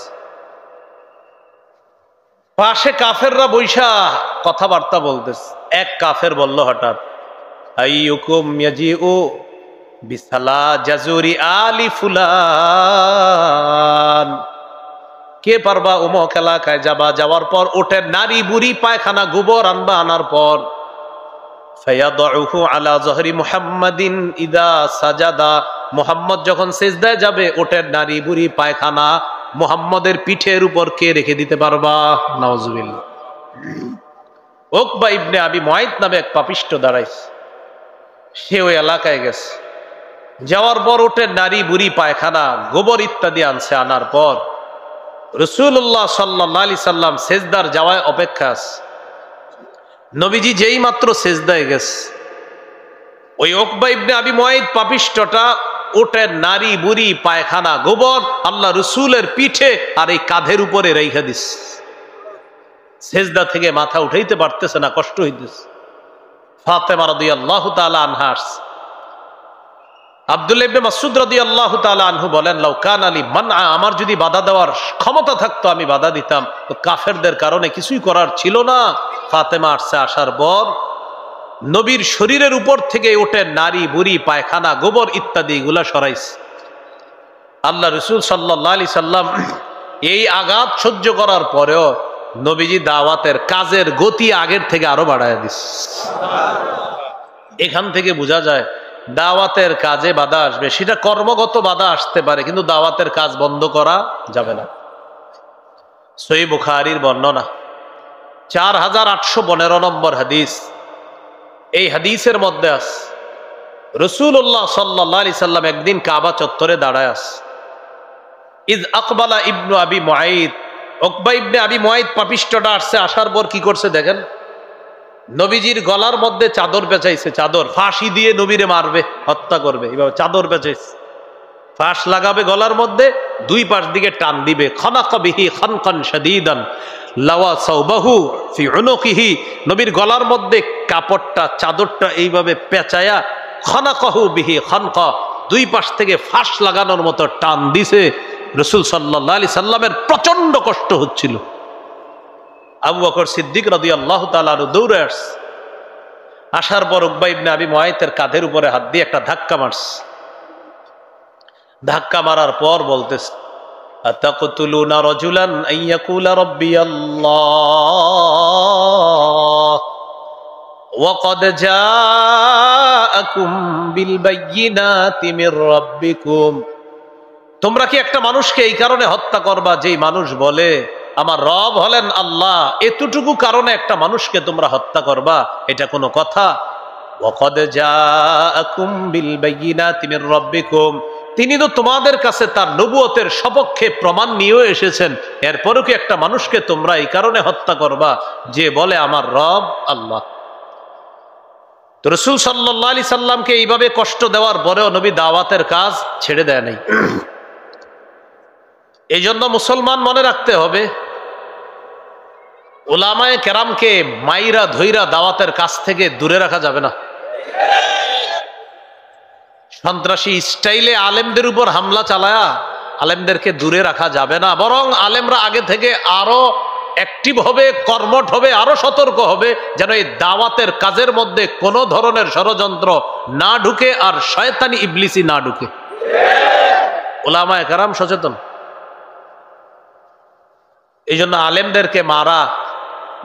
পাশে কাফেররা বৈশা কথাবার্তা বলতেছে। এক কাফের বলল হঠাৎ, আইয়ুকুম ইয়াজিউ বিসালা জাজুরি আলি ফুলান। কে পারবা অমুক এলাকায় যাবা, যাওয়ার পর ওটের নারী বুড়ি পায়খানা গোবর আনবা, আনার পর ফায়াদউহু আলা যহরি মুহাম্মাদিন ইদা সাজাদা, মুহাম্মদ যখন সিজদায় যাবে ওটের নারী বুড়ি পায়খানা মুহাম্মদের পিঠের উপর কে রেখে দিতে পারবা? নাউজুবিল্লাহ। উকবা ইবনে আবি মুআইত নামে এক পাপিষ্ঠ দাঁড়াইছে, সে ওই এলাকায় গেছে, যাওয়ার পর ওটের নারী বুড়ি পায়খানা গোবর ইত্যাদি আনছে, আনার পর রাসূলুল্লাহ সাল্লাল্লাহু আলাইহি সাল্লাম সিজদার যাওয়ায় অপেক্ষা আছে। নবীজি যেই মাত্র সিজদায় গেছে, ওই উকবা ইবনে আবি মুআইত পাপিষ্ঠটা ওটের নারী বুড়ি পায়খানা গোবর আল্লাহ রাসূলের পিঠে আর এই কাঁধের উপরে রেখে দিস। সিজদা থেকে মাথা উঠাইতে পারতেছে না, কষ্ট হইতেছে। ফাতেমা রাদিয়াল্লাহু তাআলা আনহা, আব্দুল্লাহ ইবনে মাসউদ রাদিয়াল্লাহু তাআলা আনহু বলেন, লাউ কান আলী মানআ, আমার যদি বাধা দেওয়ার ক্ষমতা থাকতো আমি বাধা দিতাম, তো কাফেরদের কারণে কিছুই করার ছিল না। ফাতেমা আসছে, আসার পর নবীর শরীরের উপর থেকে ওঠে নারী বুড়ি পায়খানা গোবর ইত্যাদি এগুলা সরাইছে। আল্লাহ রাসূল সাল্লাল্লাহু আলাইহি সাল্লাম এই আঘাত সহ্য করার পরেও নবীজি দাওয়াতের কাজের গতি আগের থেকে আরো বাড়ায় দিস। এখান থেকে বোঝা যায় দাওয়াতের কাজে বাধা আসবে, সেটা কর্মগত বাধা আসতে পারে, কিন্তু দাওয়াতের কাজ বন্ধ করা যাবে না। সহিহ বুখারীর বর্ণনা 4815 নম্বর হাদিস। এই হাদিসের মধ্যে আছে রাসূলুল্লাহ সাল্লাল্লাহু আলাইহি সাল্লাম একদিন কাবা চত্বরে দাঁড়ায় আছে। ইজ আকবালা ইবনু আবি মুআইত, উকবা ইবনে আবি মুআইত পাপিষ্ঠটা আসছে, আসার পর কি করছে দেখেন, নবীজির গলার মধ্যে চাদর পেঁচাইছে, চাদর ফাঁসি দিয়ে নবীরে মারবে, হত্যা করবে, এইভাবে চাদর পেঁচাইছে, ফাঁস লাগাবে গলার মধ্যে, দুই পাশ দিকে টান দিবে। খানাকা বিহি খানকান শাদীদান লাওয়া সাওবাহু ফি উনুকিহি, নবীর গলার মধ্যে কাপড়টা চাদরটা এইভাবে পেঁচায়া খানাকাহু বিহি খানকা, দুই পাশ থেকে ফাঁস লাগানোর মতো টান দিছে। রাসূল সাল্লাল্লাহু আলাইহি সাল্লামের প্রচন্ড কষ্ট হচ্ছিল। আবু বকর সিদ্দিক রাদিয়াল্লাহু তাআলা দৌড়ে আসছে, আসার পর উকবা ইবনে আবি মুআইতের কাঁধের উপরে হাত দিয়ে একটা ধাক্কা মারছে। ধাক্কা মারার পর বলতেছে, আতাকতুলুনা রাজুলান আইয়াকুলা রাব্বিয়াল্লাহ ওয়া ক্বাদ জাআকুম বিল বায়্যিনাতি মির রাব্বিকুম, তোমরা কি একটা মানুষকে এই কারণে হত্যা করবা যেই মানুষ বলে আমার রব হলেন আল্লাহ? এতটুকু কারণে একটা মানুষকে তোমরা হত্যা করবা? এটা কোনো কথা? ওয়াকাদ জাআকুম বিল বায়্যিনাতি মির রাব্বিকুম, তিনি তো তোমাদের কাছে তার নবুয়তের সপক্ষে প্রমাণ নিয়ে এসেছেন, এরপরও কি একটা মানুষকে তোমরা এই কারণে হত্যা করবা যে বলে আমার রব আল্লাহ? তো রাসূল সাল্লাল্লাহু আলাইহি সাল্লামকে এইভাবে কষ্ট দেওয়ার পরেও নবী দাওয়াতের কাজ ছেড়ে দেয় নাই। এই জন্য মুসলমান মনে রাখতে হবে, উলামায়ে কেরামকে মাইরা ধইরা দাওয়াতের কাছ থেকে দূরে রাখা যাবে না। সন্ত্রাসী স্টাইলে আলেমদের উপর হামলা চালায়া আলেমদেরকে দূরে রাখা যাবে না, বরং আলেমরা আগে থেকে আরো অ্যাক্টিভ হবে, কর্মঠ হবে, আরো সতর্ক হবে, যেন এই দাওয়াতের কাজের মধ্যে কোনো ধরনের ষড়যন্ত্র না ঢুকে আর শয়তানি ইবলিসি না ঢুকে। উলামায়ে কেরাম সচেতন। এই জন্য আলেমদেরকে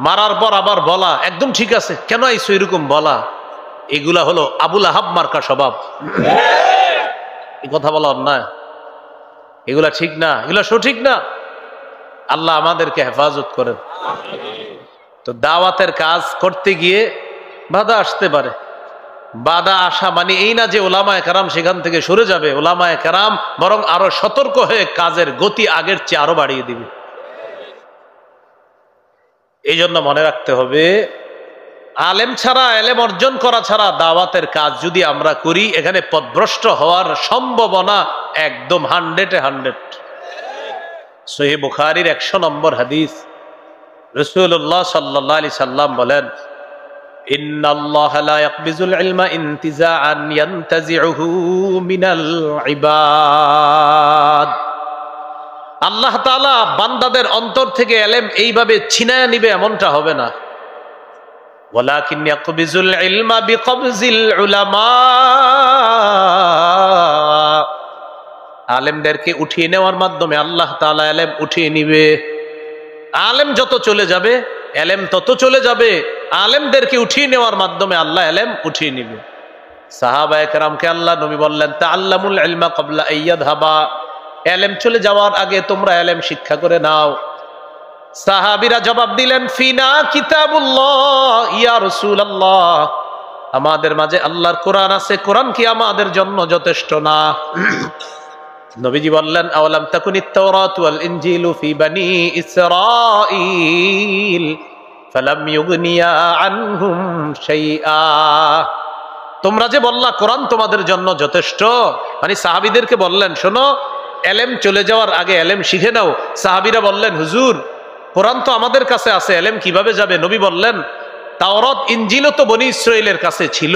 মারার পর আবার বলা একদম ঠিক আছে, কেন আইসো এরকম বলা, এগুলা হলো আবুল আহাব মার্কা স্বভাব। এই কথা বলা অন্যায়, এগুলা ঠিক না, এগুলা সঠিক না। আল্লাহ আমাদেরকে হেফাজত করেন। তো দাওয়াতের কাজ করতে গিয়ে বাধা আসতে পারে। বাধা আসা মানে এই না যে উলামায়ে কেরাম সেখান থেকে সরে যাবে, উলামায়ে কেরাম বরং আরো সতর্ক হয়ে কাজের গতি আগের চেয়ে আরো বাড়িয়ে দিবে। এই জন্য মনে রাখতে হবে, আলেম ছাড়া, এলেম অর্জন করা ছাড়া দাওয়াতের কাজ যদি আমরা করি, এখানে পথভ্রষ্ট হওয়ার সম্ভাবনা একদম 100-100। সহিহ বুখারীর 100 নম্বর হাদিস, রাসূলুল্লাহ সাল্লাল্লাহু আলাইহি সাল্লাম বলেন, ইন্নাল্লাহা লা ইয়াকবিজুল ইলমা ইনতিজাআন ইয়ানতাজিউহু মিনাল ইবাদ, আল্লাহ তাআলা বান্দাদের অন্তর থেকে ইলম এইভাবে ছিনায়া নিবে এমনটা হবে না। ওয়ালাকিন ইয়াকবিজুল ইলমা বিকবজিল উলামা, আলেমদেরকে উঠিয়ে নেওয়ার মাধ্যমে আল্লাহ তাআলা এলেম উঠিয়ে নিবে। আলেম যত চলে যাবে এলেম তত চলে যাবে। আলেমদেরকে উঠিয়ে নেওয়ার মাধ্যমে আল্লাহ এলেম উঠিয়ে নিবে। সাহাবায়ে কেরামকে আল্লাহ নবী বললেন, তাআল্লামুল ইলমা ক্বাবলা আইয়াযহাবা, এলেম চলে যাওয়ার আগে তোমরা এলেম শিক্ষা করে নাও। সাহাবীরা জবাব দিলেন, ফিনা কিতাবুল্লাহ ইয়া রাসূলুল্লাহ, আমাদের মাঝে আল্লাহর কোরআন আছে, কোরআন কি আমাদের জন্য যথেষ্ট না? নবীজি বললেন, আওয়ালাম তাকুনিত তাওরাত ওয়াল ইনজিলু ফি বানি ইসরাঈল ফালাম ইউগনিয়া আনহুম শাইআ। তোমরা যে বললা কোরআন তোমাদের জন্য যথেষ্ট, মানে সাহাবীদেরকে বললেন, শোনো, এলেম চলে যাওয়ার আগে এলেম শিখে নাও। সাহাবীরা বললেন, হুজুর কোরআন তো আমাদের কাছে আছে, এলেম কিভাবে যাবে? নবী বললেন, তাওরাত ইনজিলও তো বনি ইসরাইলের কাছে ছিল,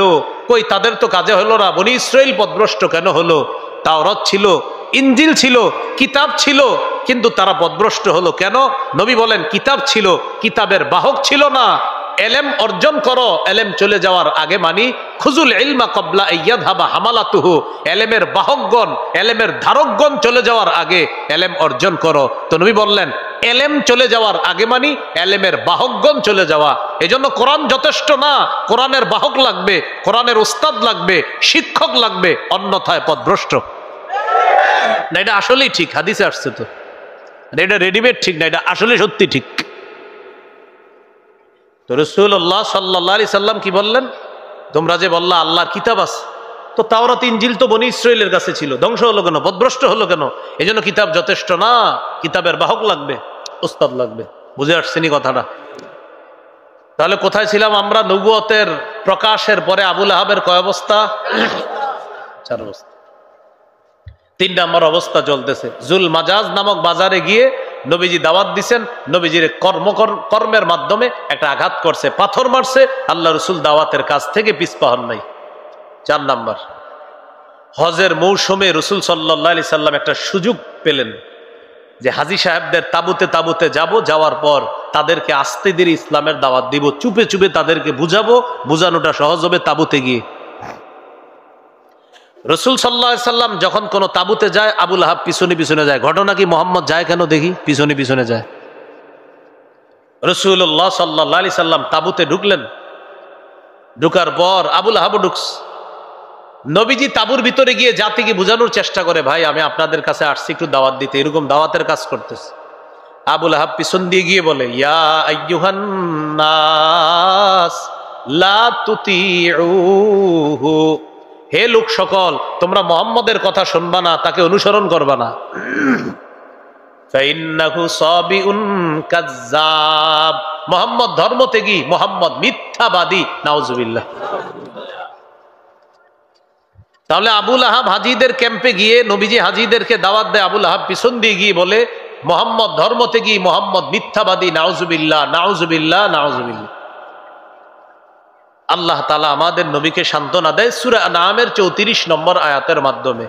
কই তাদের তো কাজে হলো না, বনি ইসরাইল পথভ্রষ্ট কেন হলো? তাওরাত ছিল, ইনজিল ছিল, কিতাব ছিল, কিন্তু তারা পথভ্রষ্ট হলো কেন? নবী বলেন, কিতাব ছিল, কিতাবের বাহক ছিল না। এলেম অর্জন করো, এলেম চলে যাওয়ার আগে, মানি খুজুল ইলমা ক্বাবলা আইয়াযহাবা হামালাতুহু, এলেমের বাহকগণ, এলেমের ধারকগণ চলে যাওয়ার আগে এলেম অর্জন করো। তো নবী বললেন, এলেম চলে যাওয়ার আগে মানি এলেমের বাহকগণ চলে যাওয়া। এজন্য কোরআন যথেষ্ট না, কোরআনের বাহক লাগবে, কোরআনের উস্তাদ লাগবে, শিক্ষক লাগবে, অন্যথায় পথভ্রষ্ট। না, এটা আসলেই ঠিক, হাদিসে আসছে তো, এটা রেডিমেড ঠিক না, এটা আসলে সত্যি ঠিক। তো রাসূলুল্লাহ সাল্লাল্লাহু আলাইহি সাল্লাম কি বললেন? তোমরা যে বললা আল্লাহর কিতাব আছে, তো তাওরাত ইনজিল তো বনি ইসরাইলের কাছে ছিল, ধ্বংস হলো কেন, পথভ্রষ্ট হলো কেন? এজন্য কিতাব যথেষ্ট না, কিতাবের বাহক লাগবে, উস্তাদ লাগবে। বুঝে আসছেনি কথাটা? তাহলে কোথায় ছিলাম আমরা? নবুয়তের প্রকাশের পরে আবু লাহাবের কয় অবস্থা? 4 অবস্থা। 3 নম্বর অবস্থা চলতেছে। জুল মাজাজ নামক বাজারে গিয়ে নবীজি দাওয়াত দিছেন, নবীজির কর্মের মাধ্যমে একটা আঘাত করছে, পাথর মারছে, আল্লাহ রসুল দাওয়াতের কাছ থেকে পিছপা হন নাই। 4 নাম্বার, হজের মৌসুমে রসুল সাল্লাল্লাহু আলাইহি সাল্লাম একটা সুযোগ পেলেন যে হাজী সাহেবদের তাবুতে তাবুতে যাব, যাওয়ার পর তাদেরকে আস্তে ধীরে ইসলামের দাওয়াত দিব, চুপে চুপে তাদেরকে বুঝাবো, বুঝানোটা সহজ হবে তাবুতে গিয়ে। রসুল সাল্লাল্লাহু আলাইহি সাল্লাম যখন কোন তাবুতে যায়, আবু লাহাব পিছনে পিছনে যায়। ঘটনা কি? মোহাম্মদ যায় কেন দেখি, পিছনে পিছনে যায়। রাসূলুল্লাহ সাল্লাল্লাহু আলাইহি সাল্লাম তাবুতে ঢুকলেন, ঢুকার পর আবু লাহাবও ঢুকছে। নবীজি তাবুর ভিতরে গিয়ে জাতিকে বোঝানোর চেষ্টা করে, ভাই আমি আপনাদের কাছে আসছি একটু দাওয়াত দিতে, এরকম দাওয়াতের কাজ করতেছে। আবু লাহাব পিছন দিয়ে গিয়ে বলে, ইয়া আইয়ুহান নাস লা তুতিউহু, হে লোক সকল, তোমরা মুহাম্মদের কথা শুনবা না, তাকে অনুসরণ করবা না। ফাইন্নাহু সাবিউন কাজ্জাব, মুহাম্মদ ধর্মত্যাগী, মুহাম্মদ মিথ্যাবাদী, নাউজুবিল্লাহ। তাহলে আবু লাহাব হাজীদের ক্যাম্পে গিয়ে নবীজি হাজীদেরকে দাওয়াত দেয়, আবু লাহাব পিছন দিয়ে গিয়ে বলে, মুহাম্মদ ধর্মত্যাগী, মুহাম্মদ মিথ্যাবাদী, নাউজুবিল্লাহ, নাউজুবিল্লাহ, নাউজুবিল্লাহ। আল্লাহ তাআলা আমাদের নবীকে সান্ত্বনা দেয় সূরা আনআমের 34 নম্বর আয়াতের মাধ্যমে,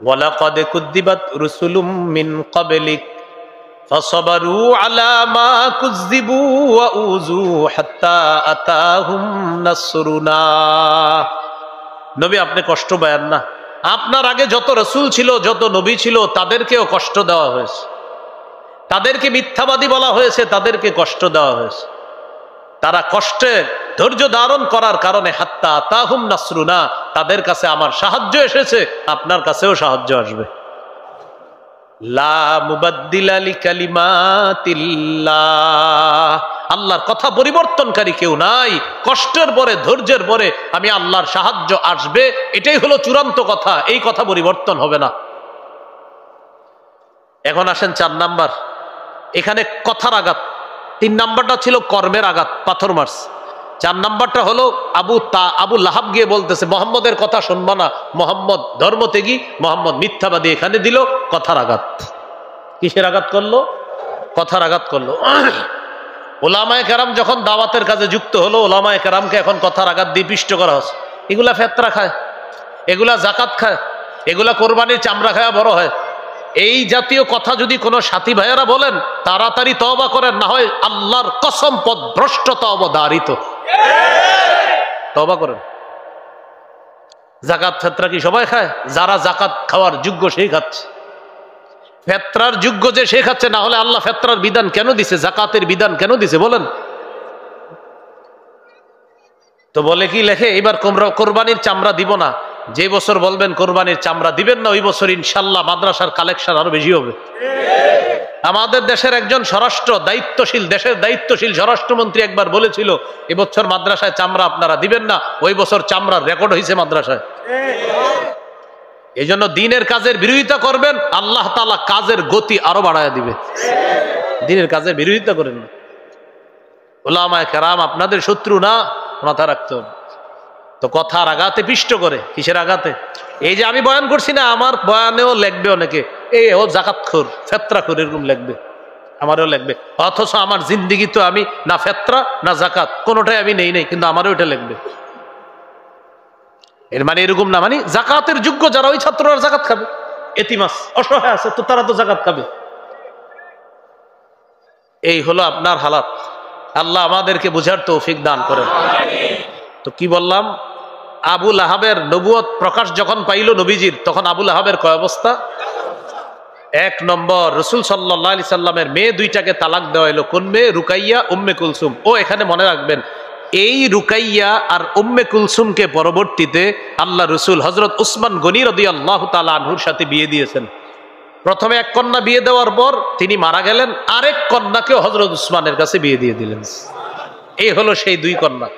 ওয়ালাকাদ কুযযিবাত রুসুলুম মিন ক্বাবলিক ফাসাবারু আলা মা কুযযিবু ওয়া উযু হাত্তা আতাহুম নাসরুনা। নবী আপনি কষ্ট পায়েন না, আপনার আগে যত রাসূল ছিল, যত নবী ছিল, তাদেরকেও কষ্ট দেওয়া হয়েছে, তাদেরকে মিথ্যাবাদী বলা হয়েছে, তাদেরকে কষ্ট দেওয়া হয়েছে। তারা কষ্টে ধৈর্য ধারণ করার কারণে হাত্তা আতাহুম নাসরুনা, তাদের কাছে আমার সাহায্য এসেছে, আপনার কাছেও সাহায্য আসবে। লা মুবাদ্দিলা লিকালিমাতিল্লাহ, আল্লাহর কথা পরিবর্তনকারী কেউ নাই। কষ্টের পরে, ধৈর্যের পরে আমি আল্লাহর সাহায্য আসবে, এটাই হলো চূড়ান্ত কথা, এই কথা পরিবর্তন হবে না। এখন আসেন 4 নাম্বার, এখানে কথার আঘাত। 3 নাম্বারটা ছিল কর্মের আঘাত, পাথর মারস। 4 নাম্বারটা হলো আবু লাহাব গিয়ে বলতেছে, মুহাম্মদের কথা শুনবা না, মুহাম্মদ ধর্মত্যাগী, মুহাম্মদ মিথ্যাবাদী। এখানে দিল কথার আঘাত। কিসের আঘাত করলো? কথার আঘাত করলো। ওলামায়ে কেরাম যখন দাওয়াতের কাজে যুক্ত হলো, ওলামায়ে কেরামকে এখন কথার আঘাত দিয়ে পিষ্ট করা হচ্ছে। এগুলা ফেতরা খায়, এগুলা জাকাত খায়, এগুলা কোরবানির চামড়া খায়া বড় হয়। এই জাতীয় কথা যদি কোনো সাথী ভাইয়েরা বলেন, তাড়াতাড়ি তওবা করেন, না হয় আল্লাহর কসম পথভ্রষ্টতা অবধারিত। তওবা করেন। জাকাত ফেতরা কি সবাই খায়? যারা জাকাত খাওয়ার যোগ্য সেই খাচ্ছে। ফেতরার যোগ্য যে সে খাচ্ছে, না হলে আল্লাহ ফেতরার বিধান কেন দিছে, জাকাতের বিধান কেন দিছে বলেন? তো বলে কি লেখে, এবার কোরবানির চামড়া দিব না। যে বছর বলবেন কোরবানির চামড়া দিবেন না, ওই বছর ইনশাল্লাহ মাদ্রাসার কালেকশন আরো বেশি হবে। আমাদের দেশের একজন দেশের দায়িত্বশীল স্বরাষ্ট্রমন্ত্রী একবার বলেছিল, এবছর মাদ্রাসায় চামড়া আপনারা দিবেন না, ওই বছর চামড়ার রেকর্ড হয়েছে মাদ্রাসায়। এই জন্য দিনের কাজের বিরোধিতা করবেন, আল্লাহ তাআলা কাজের গতি আরো বাড়ায় দিবে। দিনের কাজের বিরোধিতা করেন না। উলামায়ে কেরাম আপনাদের শত্রু না, মাথা রাখতে হবে। তো কথার আঘাতে পিষ্ট করে, কিসের আঘাতে? এই যে আমি বয়ান করছি না, আমার বয়ানেও লিখবে অনেকে, এই ও জাকাতখোর, ফেতরাখোর, এরকম লিখবে, আমারও লিখবে। অথচ আমার জিন্দিগি তো আমি না ফেতরা না জাকাত কোনোটাই আমি নেই, কিন্তু আমারও এটা লিখবে। এর মানে এরকম না, মানে জাকাতের যোগ্য যারা, ওই ছাত্ররা জাকাত খাবে। এতিমাস অসহায় আছে তো তারা তো জাকাত খাবে। এই হলো আপনার হালাত। আল্লাহ আমাদেরকে বুঝার তৌফিক দান করেন। তো কি বললাম, আবু লাহাবের নবুয়ত প্রকাশ যখন পাইল নবীজির, তখন আবু লাহাবের কয় অবস্থা? এক নম্বর, রাসূল সাল্লাল্লাহু আলাইহি সাল্লামের মেয়ে দুইটাকে তালাক দেওয়া হলো। কোন মেয়ে? রুকাইয়া, উম্মে কুলসুম। ও এখানে মনে রাখবেন, এই রুকাইয়া আর উম্মে কুলসুমকে পরবর্তীতে আল্লাহ রসুল হযরত উসমান গনি রাদিয়াল্লাহু তাআলা আনহুর সাথে বিয়ে দিয়েছেন। প্রথমে এক কন্যা বিয়ে দেওয়ার পর তিনি মারা গেলেন, আরেক কন্যাকেও হযরত উসমানের কাছে বিয়ে দিয়ে দিলেন। এই হলো সেই দুই কন্যা।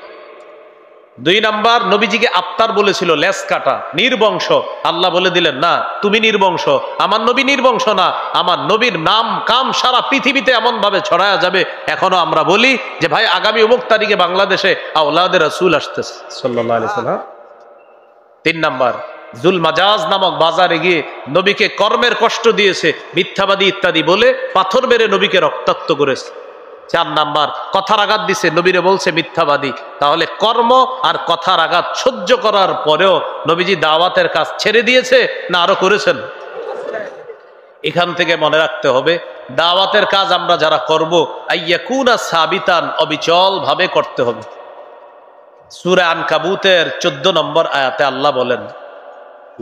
দুই নাম্বার, নবীজিকে আফতার বলেছিল, লেজ কাটা, নির্বংশ। আল্লাহ বলে দিলেন, না তুমি নির্বংশ, আমার নবী নির্বংশ না, আমার নবীর নাম কাম সারা পৃথিবীতে এমন ভাবে ছড়ায়া যাবে। এখনো আমরা বলি যে ভাই আগামী অমুক তারিখে বাংলাদেশে আওলাদে রাসূল আসতেছে সাল্লাল্লাহু আলাইহি সাল্লাম। তিন নাম্বার, জুল মাজাজ নামক বাজারে গিয়ে নবীকে কর্মের কষ্ট দিয়েছে, মিথ্যাবাদী ইত্যাদি বলে পাথর মেরে নবীকে রক্তাক্ত করেছে। চার নাম্বার, কথার আঘাত দিছে, নবীরে বলছে মিথ্যাবাদী। তাহলে কর্ম আর কথার আঘাত সহ্য করার পরেও নবীজি দাওয়াতের কাজ ছেড়ে দিয়েছে না আরো করেছেন? এখান থেকে মনে রাখতে হবে, দাওয়াতের কাজ আমরা যারা করব, আইয়াকুনা সাবিতান, অবিচল ভাবে করতে হবে। সূরা আনকাবুতের 14 নম্বর আয়াতে আল্লাহ বলেন,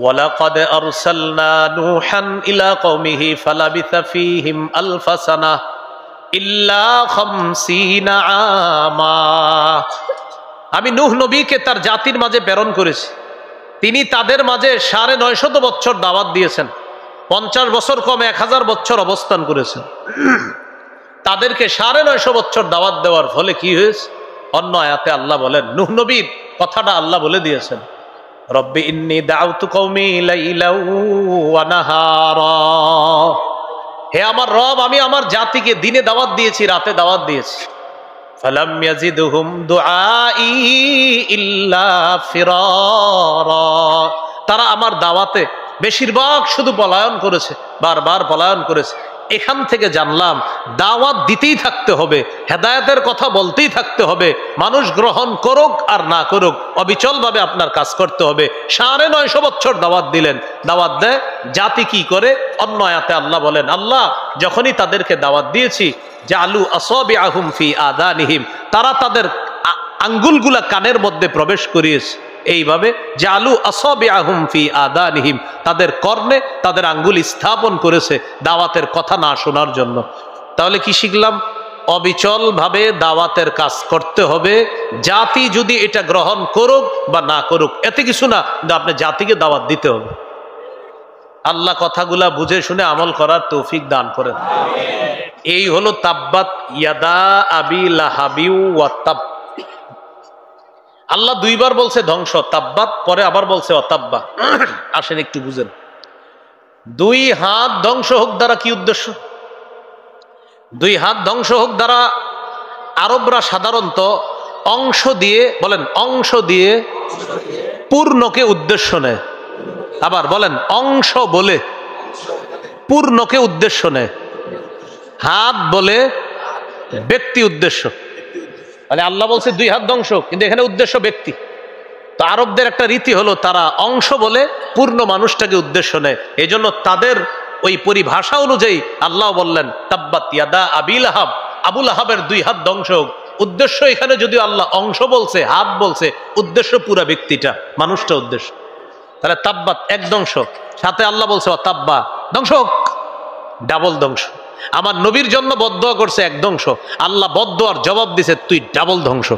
ওয়ালাকাদ আরসালনা নূহান ইলা কওমিহি ফালাবিথা ফীহিম আলফা সানাহ ইল্লা 50 আমা। আমি নূহ নবীকে তার জাতির মাঝে প্রেরণ করেছি, তিনি তাদের মাঝে 950 বছর দাওয়াত দিয়েছেন। 50 বছর কমে 1000 বছর অবস্থান করেছেন। তাদেরকে 950 বছর দাওয়াত দেওয়ার ফলে কি হয়েছে? অন্য আয়াতে আল্লাহ বলেন, নূহ নবীর কথাটা আল্লাহ বলে দিয়েছেন, রব্বি ইন্নী দাউতু কওমি লাইলাও ওয়া নাহারা। হে আমার রব, আমি আমার জাতিকে দিনে দাওয়াত দিয়েছি, রাতে দাওয়াত দিয়েছি। ফালাম ইয়াজিদহুম দুআই ইল্লা ফিরারা। তারা আমার দাওয়াতে বেশিরভাগ শুধু পলায়ন করেছে, বারবার পলায়ন করেছে। এখান থেকে জানলাম দাওয়াত দিতেই থাকতে হবে, হেদায়েতের কথা বলতেই থাকতে হবে। মানুষ গ্রহণ করুক আর না করুক, অবিচলভাবে আপনার কাজ করতে হবে। 950 বছর দাওয়াত দিলেন, দাওয়াত দেয় জাতি কি করে? অন্য আয়াতে আল্লাহ বলেন, আল্লাহ যখনই তাদেরকে দাওয়াত দিয়েছি, জালু আসাবিআহুম ফি আযানিহিম, তারা তাদের আঙ্গুলগুলা কানের মধ্যে প্রবেশ করিয়েছে। এইভাবে জালু আসাবিআহুম ফি আযানিহিম, তাদের কর্ণে তাদের আঙ্গুল স্থাপন করেছে দাওয়াতের কথা না শোনার জন্য। তাহলে কি শিখলাম? অবিচল ভাবে দাওয়াতের কাজ করতে হবে। জাতি যদি এটা গ্রহণ করুক বা না করুক এতে কিছু না, কিন্তু আপনি জাতিকে দাওয়াত দিতে হবে। আল্লাহ কথাগুলা বুঝে শুনে আমল করার তৌফিক দান করেন। এই হলো তাব্বাত ইয়াদা আবি লাহাবি ওয়া তাব। আল্লাহ দুইবার বলছে ধ্বংস, তাব্বাত, পরে আবার বলছে অতাব্বা। আসেন একটু বুঝেন, দুই হাত ধ্বংস হোক দ্বারা কি উদ্দেশ্য? দুই হাত ধ্বংস হোক দ্বারা আরবরা সাধারণত অংশ দিয়ে, বলেন অংশ দিয়ে পূর্ণকে উদ্দেশ্য নেয়। আবার বলেন অংশ বলে পূর্ণকে উদ্দেশ্য নেয়। হাত বলে ব্যক্তি উদ্দেশ্য। মানে আল্লাহ বলছে দুই হাত ধ্বংস, কিন্তু এখানে উদ্দেশ্য ব্যক্তি। তো আরবদের একটা রীতি হলো তারা অংশ বলে পূর্ণ মানুষটাকে উদ্দেশ্য নেয়। এই জন্য তাদের ওই পরিভাষা অনুযায়ী আল্লাহ বললেন তাব্বাত ইয়াদা আবি লাহাব, আবু লাহাবের দুই হাত ধ্বংস হোক। উদ্দেশ্য এখানে যদিও আল্লাহ অংশ বলছে, হাত বলছে, উদ্দেশ্য পুরা ব্যক্তিটা, মানুষটা উদ্দেশ্য। তাহলে তাব্বাত এক ধ্বংস, সাথে আল্লাহ বলছে তাব্বা ধ্বংস, ডাবল ধ্বংস। আমার নবীর জন্য বদদোয়া করছে এক ধ্বংস, আল্লাহ বদদোয়ার জবাব দিছে তুই ডাবল ধ্বংস।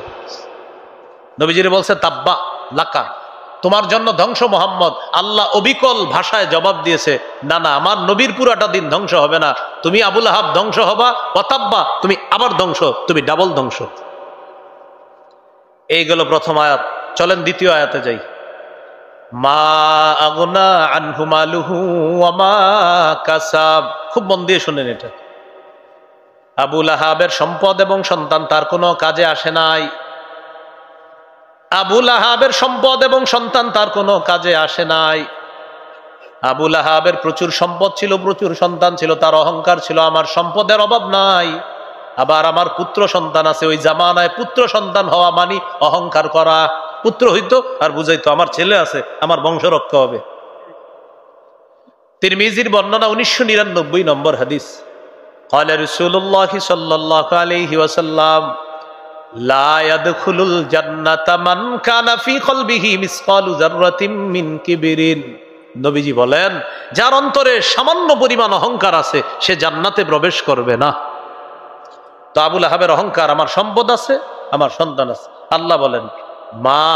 নবীজিরে বলছে তাব্বা লাকা, তোমার জন্য ধ্বংস মোহাম্মদ। আল্লাহ অবিকল ভাষায় জবাব দিয়েছে না না, আমার নবীর পুরাটা দিন ধ্বংস হবে না, তুমি আবুল আহাব ধ্বংস হবা, ওয়াতাব্বা তুমি আবার ধ্বংস, তুমি ডাবল ধ্বংস। এই গেল প্রথম আয়াত। চলেন দ্বিতীয় আয়াতে যাই। মা আগনা আনহু মালুহু ওয়া মা কাসাব। খুব মন দিয়ে শুনেন এটা। আবুল আহাবের সম্পদ এবং সন্তান তার কোনো কাজে আসে নাই। আবুল আহাবের সম্পদ এবং সন্তান তার কোনো কাজে আসে নাই। আবুল আহাবের প্রচুর সম্পদ ছিল, প্রচুর সন্তান ছিল, তার অহংকার ছিল আমার সম্পদের অভাব নাই, আবার আমার পুত্র সন্তান আছে। ওই জামানায় পুত্র সন্তান হওয়া মানে অহংকার করা। পুত্র হইতো আর বুঝাইতো আমার ছেলে আছে, আমার বংশ রক্ষা হবে। তিরমিজির বর্ণনা 1999 নম্বর হাদিস। قال رسول الله صلى الله عليه وسلم لا يدخل الجنة من كان في قلبه مثقال ذرة من كبر। নবীজি বলেন যার অন্তরে সামান্য পরিমাণ অহংকার আছে সে জান্নাতে প্রবেশ করবে না। তো আবুল আহাবের অহংকার, আমার সম্পদ আছে, আমার সন্তান আছে। আল্লাহ বলেন মা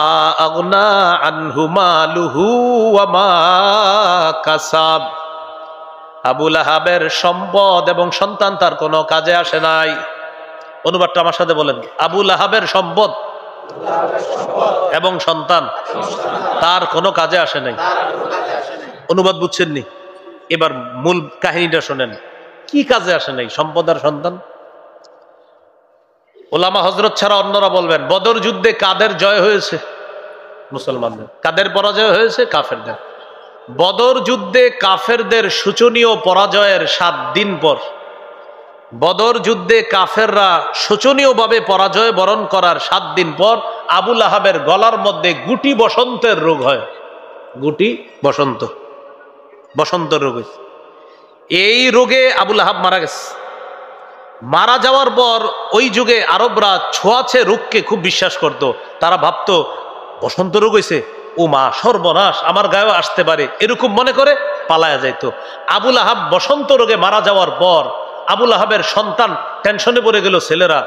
আগনা আনহু মালুহু ওয়া মা কাসাব। আবুল আহাবের সম্পদ এবং সন্তান তার কোনো কাজে আসে নাই। অনুবাদটা আমার সাথে বলেন। আবুল আহাবের সম্পদ এবং সন্তান তার কোনো কাজে আসে নাই। অনুবাদ বুঝছেননি? এবার মূল কাহিনীটা শোনেন, কি কাজে আসে নাই সম্পদ আর সন্তান? ওলামা হযরত ছাড়া অন্যরা বলবেন বদর যুদ্ধে কাদের জয় হয়েছে? মুসলমানদের। কাদের পরাজয় হয়েছে? কাফেরদের। বদর যুদ্ধে কাফেরদের শোচনীয় পরাজয়ের 7 দিন পর, বদর যুদ্ধে কাফেররা শোচনীয়ভাবে পরাজয় বরণ করার 7 দিন পর আবুল আহাবের গলার মধ্যে গুটি বসন্তের রোগ হয়। গুটি বসন্ত, বসন্ত রোগ হয়েছে। এই রোগে আবুল আহাব মারা গেছে। মারা যাওয়ার পর ওই যুগে আরবরা ছোঁয়াচে রোগকে খুব বিশ্বাস করত। তারা ভাবতো বসন্ত রোগ হয়েছে, ও মা সর্বনাশ, আমার গায়েও আসতে পারে, এরকম মনে করে পালায়া যাইতো। আবুল আহাব বসন্ত রোগে মারা যাওয়ার পর আবুল আহাবের সন্তান টেনশনে পড়ে গেল, ছেলেরা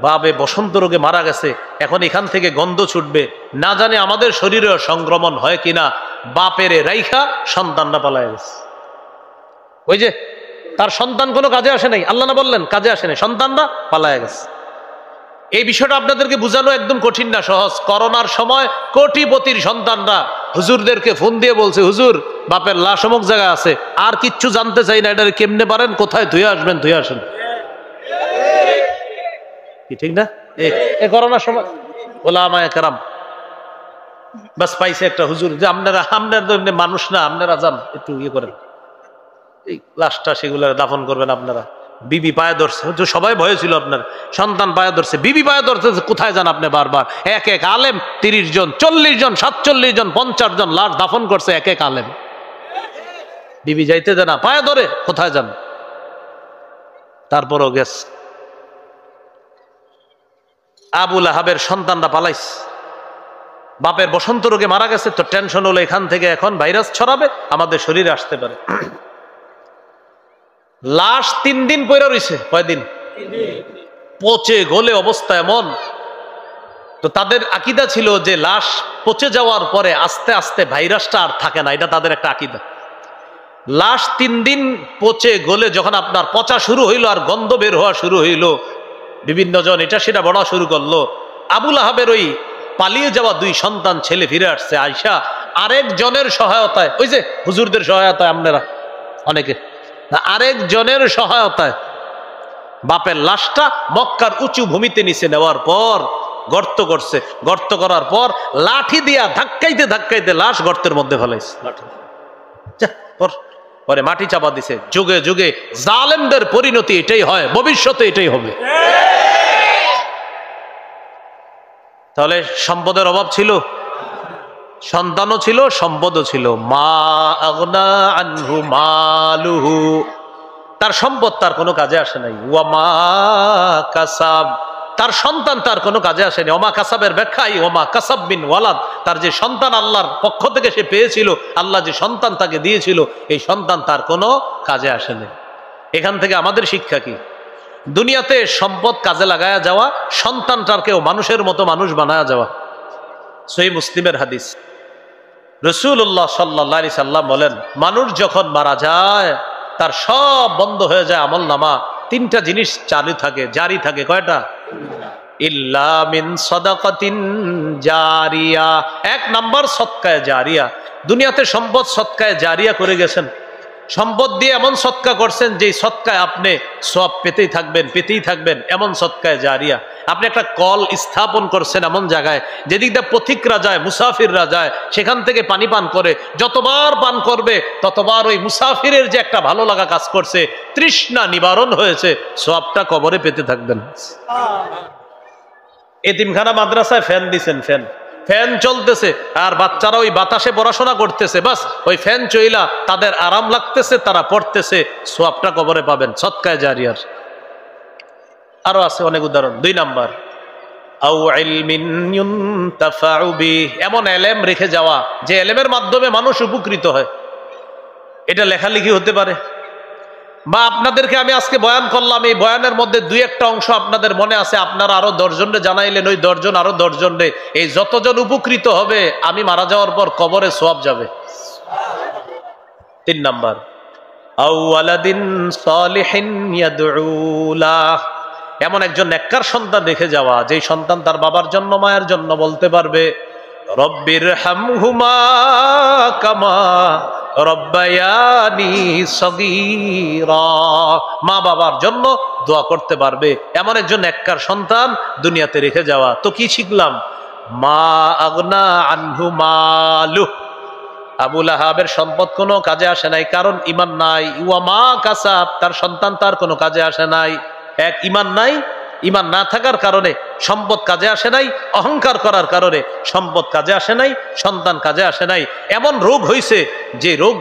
বাবে বসন্ত রোগে মারা গেছে, এখন এখান থেকে গন্ধ ছুটবে, না জানে আমাদের শরীরেও সংক্রমণ হয় কিনা। বাপের রাইখা সন্তানরা পালায়া গেছে। ওই যে তার সন্তান কোনো কাজে আসে নাই, আল্লাহ না বললেন কাজে আসে নাই, সন্তানরা পালায়া গেছে। এই বিষয়টা আপনাদেরকে বোঝানো একদম কঠিন না, সহজ। করোনার সময় কোটিপতির সন্তানরা হুজুরদেরকে ফোন দিয়ে বলছে হুজুর বাপের লাশ অমুক জায়গায় আছে, আর কিচ্ছু জানতে চাই না, এটা কেমনে পারেন, কোথায় ধুয়ে আসবেন ধুয়ে আসেন। কি ঠিক না? এই করোনার সময় ওলামায়ে কেরাম বাস পাইছে একটা হুজুর যে আপনারা মানুষ না, আপনারা যান একটু ইয়ে করেন, এই লাশটা সেগুলো দাফন করবেন আপনারা। বিবি পায়ে ধরছে, সবাই ভয় ছিল আপনার, সন্তান পায়ে ধরছে, বিবি পায়ে ধরছে, কোথায় যান আপনি বারবার। এক এক আলেম 30 জন 40 জন 47 জন 50 জন লাশ দাফন করছে এক এক আলেম। বিবি যাইতে দেয় না, পায়ে ধরে, কোথায় যান। তারপরও গেছ। আবুল আহাবের সন্তানরা পালাইছে, বাপের বসন্ত রোগে মারা গেছে, তো টেনশন হলো এখান থেকে এখন ভাইরাস ছড়াবে, আমাদের শরীরে আসতে পারে। লাশ 3 দিন পয়রা রইছে। কয়দিন? পচে গলে অবস্থা এমন। তো তাদের আকীদা ছিল যে লাশ পচে যাওয়ার পরে আস্তে আস্তে ভাইরাসটা আর থাকে না, এটা তাদের একটা আকীদা। লাশ 3 দিন পচে গলে যখন আপনার পচা শুরু হইলো আর গন্ধ বের হওয়া শুরু হইলো, বিভিন্ন জন এটা সেটা বলা শুরু করলো। আবুল আহাবের ওই পালিয়ে যাওয়া 2 সন্তান ছেলে ফিরে আসছে আয়সা আরেকজনের সহায়তায়, ওই যে হুজুরদের সহায়তায়, আপনারা অনেকে আরেকজনের সহায়তায় বাপের লাশটা মক্কার উঁচু ভূমিতে নিচে নেওয়ার পর গর্ত করছে। গর্ত করার পর লাঠি দিয়া ধাক্কাইতে ধাক্কাইতে লাশ গর্তের মধ্যে ফেলাইছে। পরে মাটি চাপা দিছে। যুগে যুগে জালেমদের পরিণতি এটাই হয়, ভবিষ্যতে এটাই হবে। তাহলে সম্পদের অভাব ছিল, সন্তানও ছিল, সম্পদও ছিল। মা আগনা আনহু মালুহু, তার সম্পদ তার কোনো কাজে আসে নাই। ওয়া মা কাসাব, তার সন্তান তার কোনো কাজে আসেনি। ওমা কাসাবের ব্যাখ্যাই ওমা কাসাব বিন ওয়ালাদ, তার যে সন্তান আল্লাহর পক্ষ থেকে সে পেয়েছিল, আল্লাহ যে সন্তান তাকে দিয়েছিল, এই সন্তান তার কোনো কাজে আসেনি। এখান থেকে আমাদের শিক্ষা কি? দুনিয়াতে সম্পদ কাজে লাগায়া যাওয়া, সন্তানটাকেও মানুষের মতো মানুষ বানায়া যাওয়া। সহিহ মুসলিমের হাদিস, রাসূলুল্লাহ সাল্লাল্লাহু আলাইহি সাল্লাম বলেন, মানুষ যখন মারা যায় তার সব বন্ধ হয়ে যায় আমল নামা, তিনটা জিনিস চালু থাকে, জারি থাকে। কয়টা? ইল্লা মিন সাদাকাতিন জারিয়া। এক নাম্বার সদকায়ে জারিয়া। দুনিয়াতে সম্পদ সদকায়ে জারিয়া করে গেছেন, সম্পদ দিয়ে এমন সদকা করছেন যে সদকায় আপনি সওয়াব পেতেই থাকবেন, এমন সদকায়ে জারিয়া। আপনি একটা কল স্থাপন করছেন এমন জায়গায় যেদিক দিয়ে পথিকরা যায়, মুসাফিররা যায়, সেখান থেকে পানি পান করে, যতবার পান করবে ততবার ওই মুসাফিরের যে একটা ভালো লাগা কাজ করছে, তৃষ্ণা নিবারণ হয়েছে, সওয়াবটা কবরে পেতে থাকবেন। এতিমখানা মাদ্রাসায় ফ্যান দিছেন, ফ্যান চলতেছে আর বাচ্চারা ওই বাতাসে পড়াশোনা করতেছে, বাস ওই ফ্যান চইলা তাদের আরাম লাগতেছে, তারা পড়তেছে, সওয়াবটা কবরে পাবেন, সদকায়ে জারিয়ার। আরো আছে অনেক উদাহরণ। 2 নাম্বার, আও ইলমিন ইউনতাফাউ বিহি, এমন ইলম রেখে যাওয়া যে ইলমের মাধ্যমে মানুষ উপকৃত হয়। এটা লেখালেখি হতে পারে, বা আপনাদেরকে আমি আজকে বয়ান করলাম, এই বয়ানের মধ্যে 2-1টা অংশ আপনাদের মনে আছে, আপনারা আরো 10 জনরে জানাইলেন, ওই 10 জন আরো 10 জনরে, এই যতজন উপকৃত হবে আমি মারা যাওয়ার পর কবরে সওয়াব যাবে। 3 নাম্বার, আও ওয়ালাদিন সালিহিন ইয়াদউ লাহ, এমন একজন নেককার সন্তান রেখে যাওয়া যেই সন্তান তার বাবার জন্য মায়ের জন্য বলতে পারবে, রব্বির হামহুমা কামা রব্বায়ানি সগীরা, মা বাবার জন্য দোয়া করতে পারবে, এমন একজন নেককার সন্তান দুনিয়াতে রেখে যাওয়া। তো কি শিখলাম? মা আগনা আনহু মালু, আবু লাহাবের সম্পদ কোনো কাজে আসে নাই, কারণ ঈমান নাই। ওয়া মা কাসাব, তার সন্তান তার কোনো কাজে আসে নাই। এক, ঈমান নাই, ঈমান না থাকার কারণে সম্পদ কাজে আসে নাই, অহংকার করার কারণে সম্পদ কাজে আসে নাই, সন্তান কাজে আসে নাই। এমন রোগ হইছে যে রোগ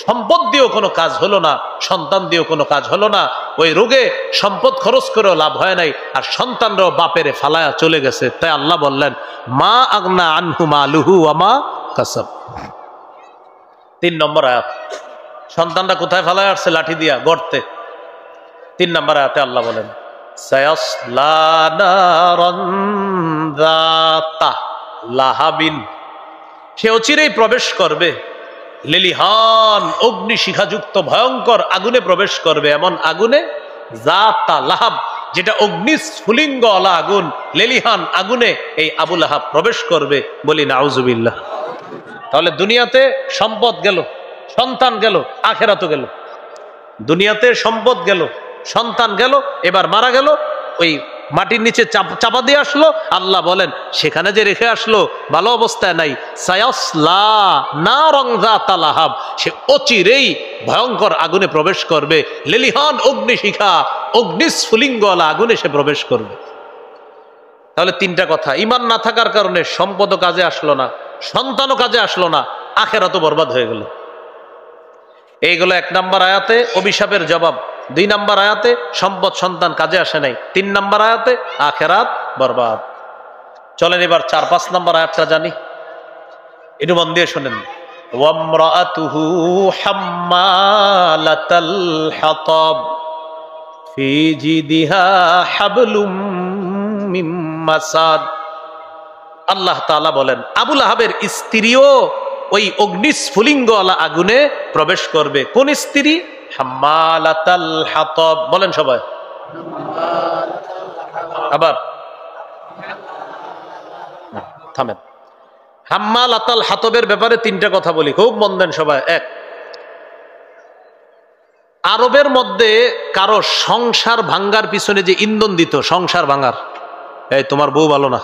সম্পদ দিয়েও কোনো কাজ হলো না, সন্তান দিয়েও কোনো কাজ হলো না। ওই রোগে সম্পদ খরচ করেও লাভ হয় নাই, আর সন্তানরাও বাপেরে ফালায়া চলে গেছে। তাই আল্লাহ বললেন, মা আগনা আনহু মালুহু ওয়া মা কাসাব। 3 নম্বর আয়াত, সন্তানরা কোথায় ফালায় আসছে? লাঠি দিয়া, গর্তে। 3 নম্বর আয়াতে আল্লাহ বলেন, সায়াসলা নারান যাতা লাহাবিন, সে অচিরেই প্রবেশ করবে, লেলিহান অগ্নিশিখাযুক্ত ভয়ঙ্কর আগুনে প্রবেশ করবে, এমন আগুনে, যাতা লাহাব, যেটা অগ্নিস্ফুলিঙ্গ ওয়ালা আগুন, লেলিহান আগুনে এই আবু লাহাব প্রবেশ করবে। বলি নাউজুবিল্লাহ। তাহলে দুনিয়াতে সম্পদ গেল, সন্তান গেল, আখেরাতও গেল। দুনিয়াতে সম্পদ গেল, সন্তান গেল, এবার মারা গেল, ওই মাটির নিচে চাপা দিয়ে আসলো। আল্লাহ বলেন, সেখানে যে রেখে আসলো ভালো অবস্থায় নাই, সায়াসলা নারান যাতা লাহাব, সে অচিরেই ভয়ঙ্কর আগুনে প্রবেশ করবে, লেলিহান অগ্নিশিখা অগ্নিস্ফুলিঙ্গ ওয়ালা আগুনে সে প্রবেশ করবে। তাহলে 3টা কথা, ঈমান না থাকার কারণে সম্পদও কাজে আসলো না, সন্তানও কাজে আসলো না, আখেরাতও বরবাদ হয়ে গেল। এইগুলো 1 নম্বর আয়াতে অভিশাপের জবাব, 2 নম্বর আয়াতে সম্পদ সন্তান কাজে আসে নাই, 3 নম্বর আয়াতে আখেরাত বরবাদ। চলেন এবার 4-5 নম্বর আয়াতটা জানি, একটু মন দিয়ে শোনেন। ওয়ামরাআতুহু হাম্মালাতাল হাতাব ফি জিদিহা হাবলুম মিন মাসাদ। আল্লাহ তাআলা বলেন, আবু লাহাবের স্ত্রীও ওই অগ্নিস্ফুলিঙ্গওয়ালা আগুনে প্রবেশ করবে। কোন স্ত্রী? হাম্মালাতাল হাতাব। বলেন সবাই, আবার থামেন। হাম্মালাতাল হাতাবের ব্যাপারে 3টা কথা বলি, খুব মন দেন সবাই। 1, আরবের মধ্যে কারো সংসার ভাঙ্গার পিছনে যে ইন্ধন দিত, সংসার ভাঙার, এই তোমার বউ ভালো না,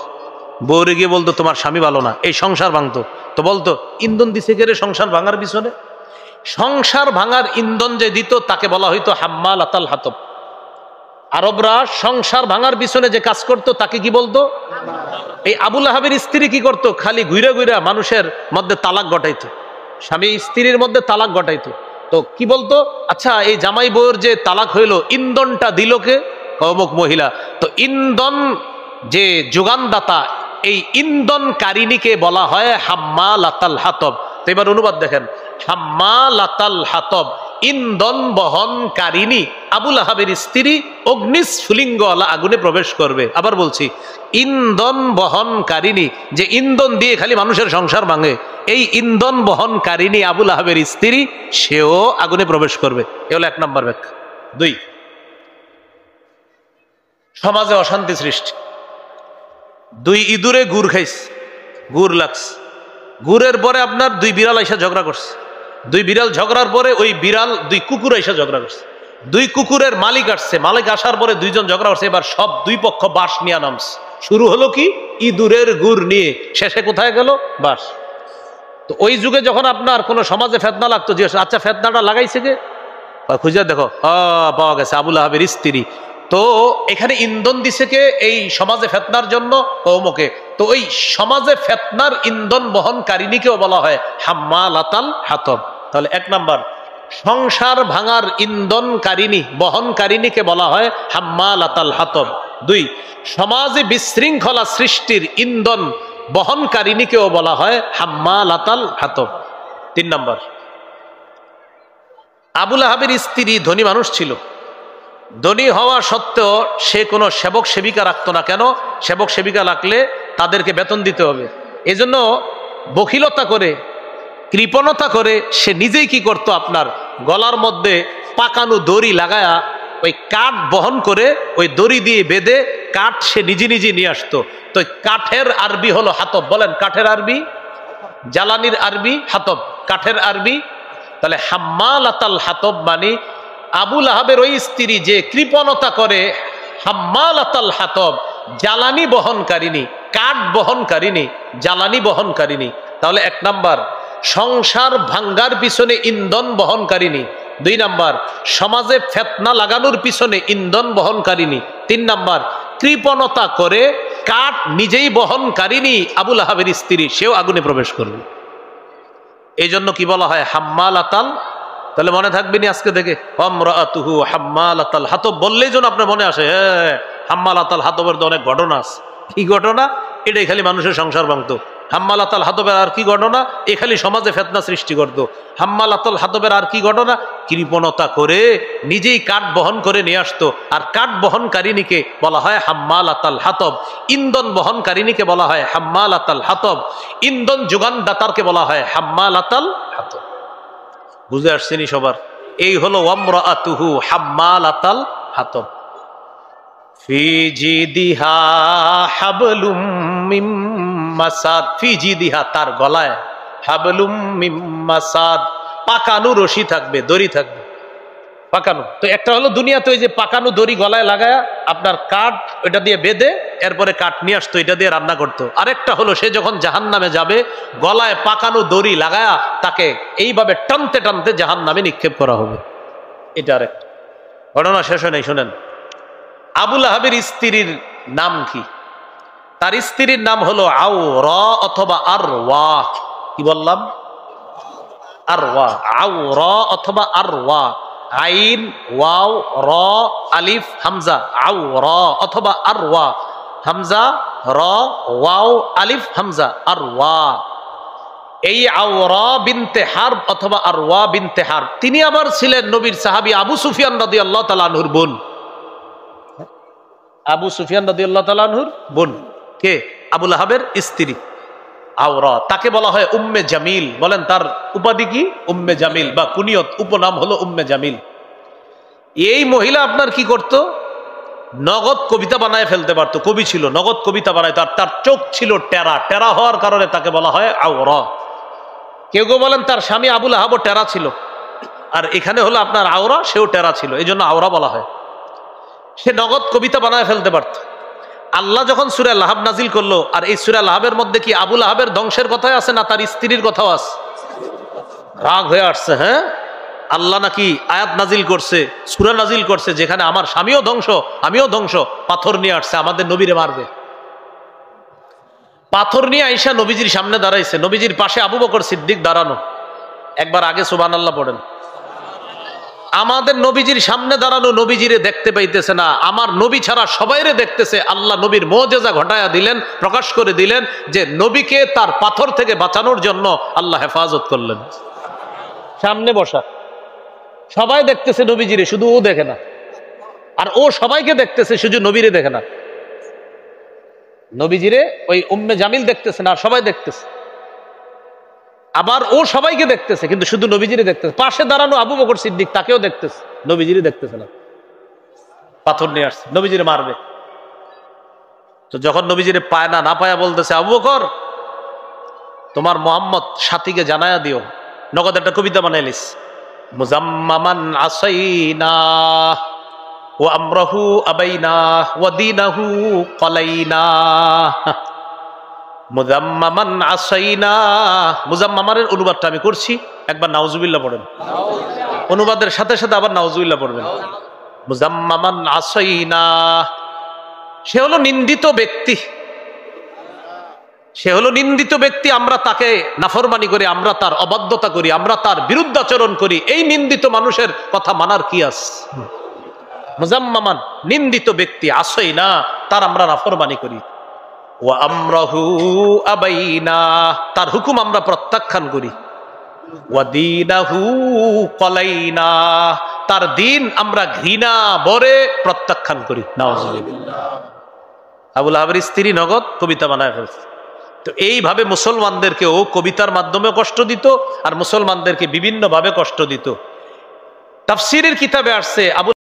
বউরে গিয়ে বলতো তোমার স্বামী ভালো না, এই সংসার ভাঙতো, তো বলতো ইন্ধন দিছে কে রে সংসার ভাঙার পিছনে? সংসার ভাঙার ইন্ধন যে দিত তাকে বলা হইতো হাম্মালাতাল হাতাব। আরবরা সংসার ভাঙার পিছনে যে কাজ করতো তাকে কি বলতো? এই আবু লাহাবের স্ত্রী কি করতো? খালি ঘুরে ঘুরে মানুষের মধ্যে তালাক ঘটাইতো, স্বামী স্ত্রীর মধ্যে তালাক ঘটাইতো। তো কি বলতো, আচ্ছা এই জামাই বউয়ের যে তালাক হইলো, ইন্ধনটা দিল কে? অমুক মহিলা। তো ইন্ধন যে যোগানদাতা, এই ইন্ধনকারিণীকে বলা হয় হাম্মালাতাল হাতব। তো এবার অনুবাদ দেখেন, হাম্মালাতাল হাতব, ইন্ধন বহনকারিণী। আবুল আহাবের স্ত্রী অগ্নিস্ফুলিঙ্গওয়ালা আগুনে প্রবেশ করবে। আবার বলছি, ইন্ধন বহনকারিণী, যে ইন্ধন দিয়ে খালি মানুষের সংসার ভাঙে, এই ইন্ধন বহনকারিণী আবুল আহাবের স্ত্রী, সেও আগুনে প্রবেশ করবে। এ হলো 1 নম্বর ব্যাখ্যা। 2, সমাজে অশান্তি সৃষ্টি। 2 ইঁদুরে গুড় খাইছে, গুড় লাগছে, গুড়ের পরে আপনার 2 বিড়াল আইসা ঝগড়া করছে, 2 বিড়াল ঝগড়ার পরে ওই বিড়াল 2 কুকুর আইসা ঝগড়া করছে, 2 কুকুরের মালিক আসছে, মালিক আসার পরে 2 জন ঝগড়া করছে। এবার সব 2 পক্ষ বাঁশ নিয়ে নামছে। শুরু হলো কি, ইঁদুরের গুড় নিয়ে, শেষে কোথায় গেল, বাঁশ। তো ওই যুগে যখন আপনার কোনো সমাজে ফেতনা লাগতো, যে আচ্ছা ফেতনাটা লাগাইছে কে, খুঁজে দেখো, পাওয়া গেছে আবুল আহাবের স্ত্রী। তো এখানে ইন্ধন দিছে কে এই সমাজে ফেতনার জন্য, কওমকে। তো ওই সমাজে ফেতনার ইন্ধন বহনকারিণীকেও বলা হয় হাম্মালাতাল হাতব। তাহলে 1 নাম্বার, সংসার ভাঙার ইন্ধনকারিণী বহনকারিণীকে বলা হয় হাম্মালাতাল হাতব। 2, সমাজে বিশৃঙ্খলা সৃষ্টির ইন্ধন বহনকারিণীকেও বলা হয় হাম্মালাতাল হাতব। 3 নাম্বার, আবুল আহাবের স্ত্রী ধনী মানুষ ছিল। ধনী হওয়া সত্ত্বেও সে কোনো সেবক সেবিকা রাখতো না। কেন? সেবক সেবিকা রাখলে তাদেরকে বেতন দিতে হবে। এজন্য বখিলতা করে, কৃপণতা করে সে নিজেই কি করতো, আপনার গলার মধ্যে পাকানো দড়ি লাগায়া ওই কাঠ বহন করে ওই দড়ি দিয়ে বেঁধে কাঠ সে নিজে নিজে নিয়ে আসতো। তো কাঠের আরবি হলো হাতব। বলেন, কাঠের আরবি, জ্বালানির আরবি হাতব, কাঠের আরবি। তাহলে হাম্মালাতাল হাতব মানে আবুল আহাবের ওই স্ত্রী যে কৃপণতা করে, হাম্মালাতাল হাতব, জ্বালানি বহনকারিণী, কাঠ বহনকারিণী, জ্বালানি বহনকারিণী। তাহলে 1 নাম্বার, সংসার ভাঙ্গার পিছনে ইন্ধন বহনকারিণী। 2 নাম্বার, সমাজে ফেতনা লাগানোর পিছনে ইন্ধন বহনকারিণী। 3 নাম্বার, কৃপণতা করে কাঠ নিজেই বহনকারিণী আবুল আহাবের স্ত্রী, সেও আগুনে প্রবেশ করবে। এই জন্য কি বলা হয়, হাম্মালাতাল। তাহলে মনে থাকবে নি আজকে থেকে, আমরাতুহু হাম্মালাতাল হাতব বললেই যেন আপনার মনে আসে, হাম্মালাতাল হাতবের তো অনেক ঘটনা আছে। কি ঘটনা? এটাই খালি মানুষের সংসার ভাঙতো। হাম্মালাতাল হাতবের আর কি ঘটনা? এ খালি সমাজে ফেতনা সৃষ্টি করতো। হাম্মালাতাল হাতবের আর কি ঘটনা? কৃপণতা করে নিজেই কাঠ বহন করে নিয়ে আসতো। আর কাঠ বহনকারিণীকে বলা হয় হাম্মালাতাল হাতব, ইন্ধন বহনকারিণীকে বলা হয় হাম্মালাতাল হাতব, ইন্ধন যোগানদাতারকে বলা হয় হাম্মালাতাল হাতব। বুঝে আসছেনি সবার? এই হলো ওয়ামরাআতুহু হাম্মালাতাল হাতব। ফি জিদিহা হাবলুম মিম মাসাদ, ফি জিদিহা তার গলায়, হাবলুম মিম মাসাদ পাকানো রশি থাকবে, দড়ি থাকবে পাকানো। তো একটা হলো দুনিয়াতে ওই যে পাকানো দড়ি গলায় লাগায়া আপনার কাঠ ওইটা দিয়ে বেঁধে এরপরে কাঠ নিয়ে আসতো, এটা দিয়ে রান্না করতো। আরেকটা হলো সে যখন জাহান্নামে যাবে, গলায় পাকানো দড়ি লাগায়া তাকে এইভাবে টানতে টানতে জাহান্নামে নিক্ষেপ করা হবে। এটা আরেকটা ঘটনা। শেষ হয় নাই, শোনেন। আবুল আহাবের স্ত্রীর নাম কি? তার স্ত্রীর নাম হলো আওরা অথবা আরওয়া। কি বললাম? আরওয়া, আওরা অথবা আরওয়া, আইন ওয়াও র আলিফ হামজা, আওরা অথবা আরওয়া, হামজা র ওয়াও আলিফ হামজা, আরওয়া। এই আওরা বিনতে হারব অথবা আরওয়া বিনতে হারব, তিনি আবার ছিলেন নবীর সাহাবী আবু সুফিয়ান রাদিয়াল্লাহু তাআলা আনহুর বোন। আবু সুফিয়ান রাদিয়াল্লাহু তাআলা আনহুর বোন কে? আবুল আহাবের স্ত্রী আওরা। তাকে বলা হয় উম্মে জামিল। বলেন, তার উপাধি কি? উম্মে জামিল, বা কুনিয়ত, উপনাম হলো উম্মে জামিল। এই মহিলা আপনার কি করত? নগদ কবিতা বানায় ফেলতে পারতো। কবি ছিল, নগদ কবিতা বানাইতো। আর তার চোখ ছিল টেরা। টেরা হওয়ার কারণে তাকে বলা হয় আওরা। কেউ কেউ বলেন তার স্বামী আবুল আহাবও টেরা ছিল। আর এখানে হলো আপনার আওরা, সেও টেরা ছিল, এই জন্য আওরা বলা হয়। সে নগদ কবিতা বানায় ফেলতে পারত। আল্লাহ যখন সূরা লাহাব নাজিল করলো, আর এই সূরা লাহাবের মধ্যে কি আবুল আহাবের ধ্বংসের কথাই আছে না তার স্ত্রীর কথাও আছে? রাগ হয়ে আসছে, হ্যাঁ, আল্লাহ নাকি আয়াত নাজিল করছে, সূরা নাজিল করছে যেখানে আমার স্বামীও ধ্বংস, আমিও ধ্বংস। পাথর নিয়ে আসছে, আমাদের নবীরে মারবে। পাথর নিয়ে আইসা নবীজির সামনে দাঁড়াইছে, নবীজির পাশে আবু বকর সিদ্দিক দাঁড়ানো। একবার আগে সুবহানাল্লাহ পড়েন। আমাদের নবীজির সামনে দাঁড়ানো নবীজিরে দেখতে পাইতেছে না, আমার নবী ছাড়া সবাইরে দেখতেছে। আল্লাহ নবীর মুজিজা ঘটায়া দিলেন, প্রকাশ করে দিলেন যে নবীকে তার পাথর থেকে বাঁচানোর জন্য আল্লাহ হেফাজত করলেন। সামনে বসা, সবাই দেখতেছে নবীজিরে, শুধু ও দেখে না। আর ও সবাইকে দেখতেছে, শুধু নবীরে দেখে না। নবীজিরে ওই উম্মে জামিল দেখতেছে না, আর সবাই দেখতেছে। আবার ও সবাইকে দেখতেছে, কিন্তু শুধু নবীজিরে দেখতেছে। পাশে দাঁড়ানো আবু বকর সিদ্দিক, তাকেও দেখতেছে, নবীজিরে দেখতেছে না। পাথর নিয়ে আসছে, নবীজিরে মারবে। তো যখন নবীজিরে পায় না, না পায়া বলতেছে, আবু বকর তোমার মোহাম্মদ সাথীকে জানায়া দিও। নগদ একটা কবিতা বানাইলিস, মুজাম্মামান আসাইনা ওয়া আমরাহু আবাইনা ওয়া দীনাহু কলাইনা। মুজাম্মামান আসাইনা, মুজাম্মামারের অনুবাদটা আমি করছি, একবার নাউজুবিল্লাহ পড়েন। অনুবাদের সাথে সাথে আবার নাউজুবিল্লাহ পড়বেন। মুজাম্মামান আসাইনা, সে হলো নিন্দিত ব্যক্তি, সে হলো নিন্দিত ব্যক্তি। আমরা তাকে নাফরমানি করি, আমরা তার অবাধ্যতা করি, আমরা তার বিরুদ্ধাচরণ করি। এই নিন্দিত মানুষের কথা মানার কি আছে? মুজাম্মামান, নিন্দিত ব্যক্তি, আসাইনা, তার আমরা নাফরমানি করি। ওয়া আমরাহু আবাইনা, তার হুকুম আমরা প্রত্যাখ্যান করি। ওয়া দীনাহু কলাইনা, তার দিন আমরা ঘৃণা ভরে প্রত্যাখ্যান করি। নাউজুবিল্লাহ। আবুল আহাবের স্ত্রী নগদ কবিতা বানায় ফেলছে। তো এইভাবে মুসলমানদেরকে ও কবিতার মাধ্যমে কষ্ট দিত, আর মুসলমানদেরকে বিভিন্ন ভাবে কষ্ট দিত। তাফসীরের কিতাবে আসছে আবু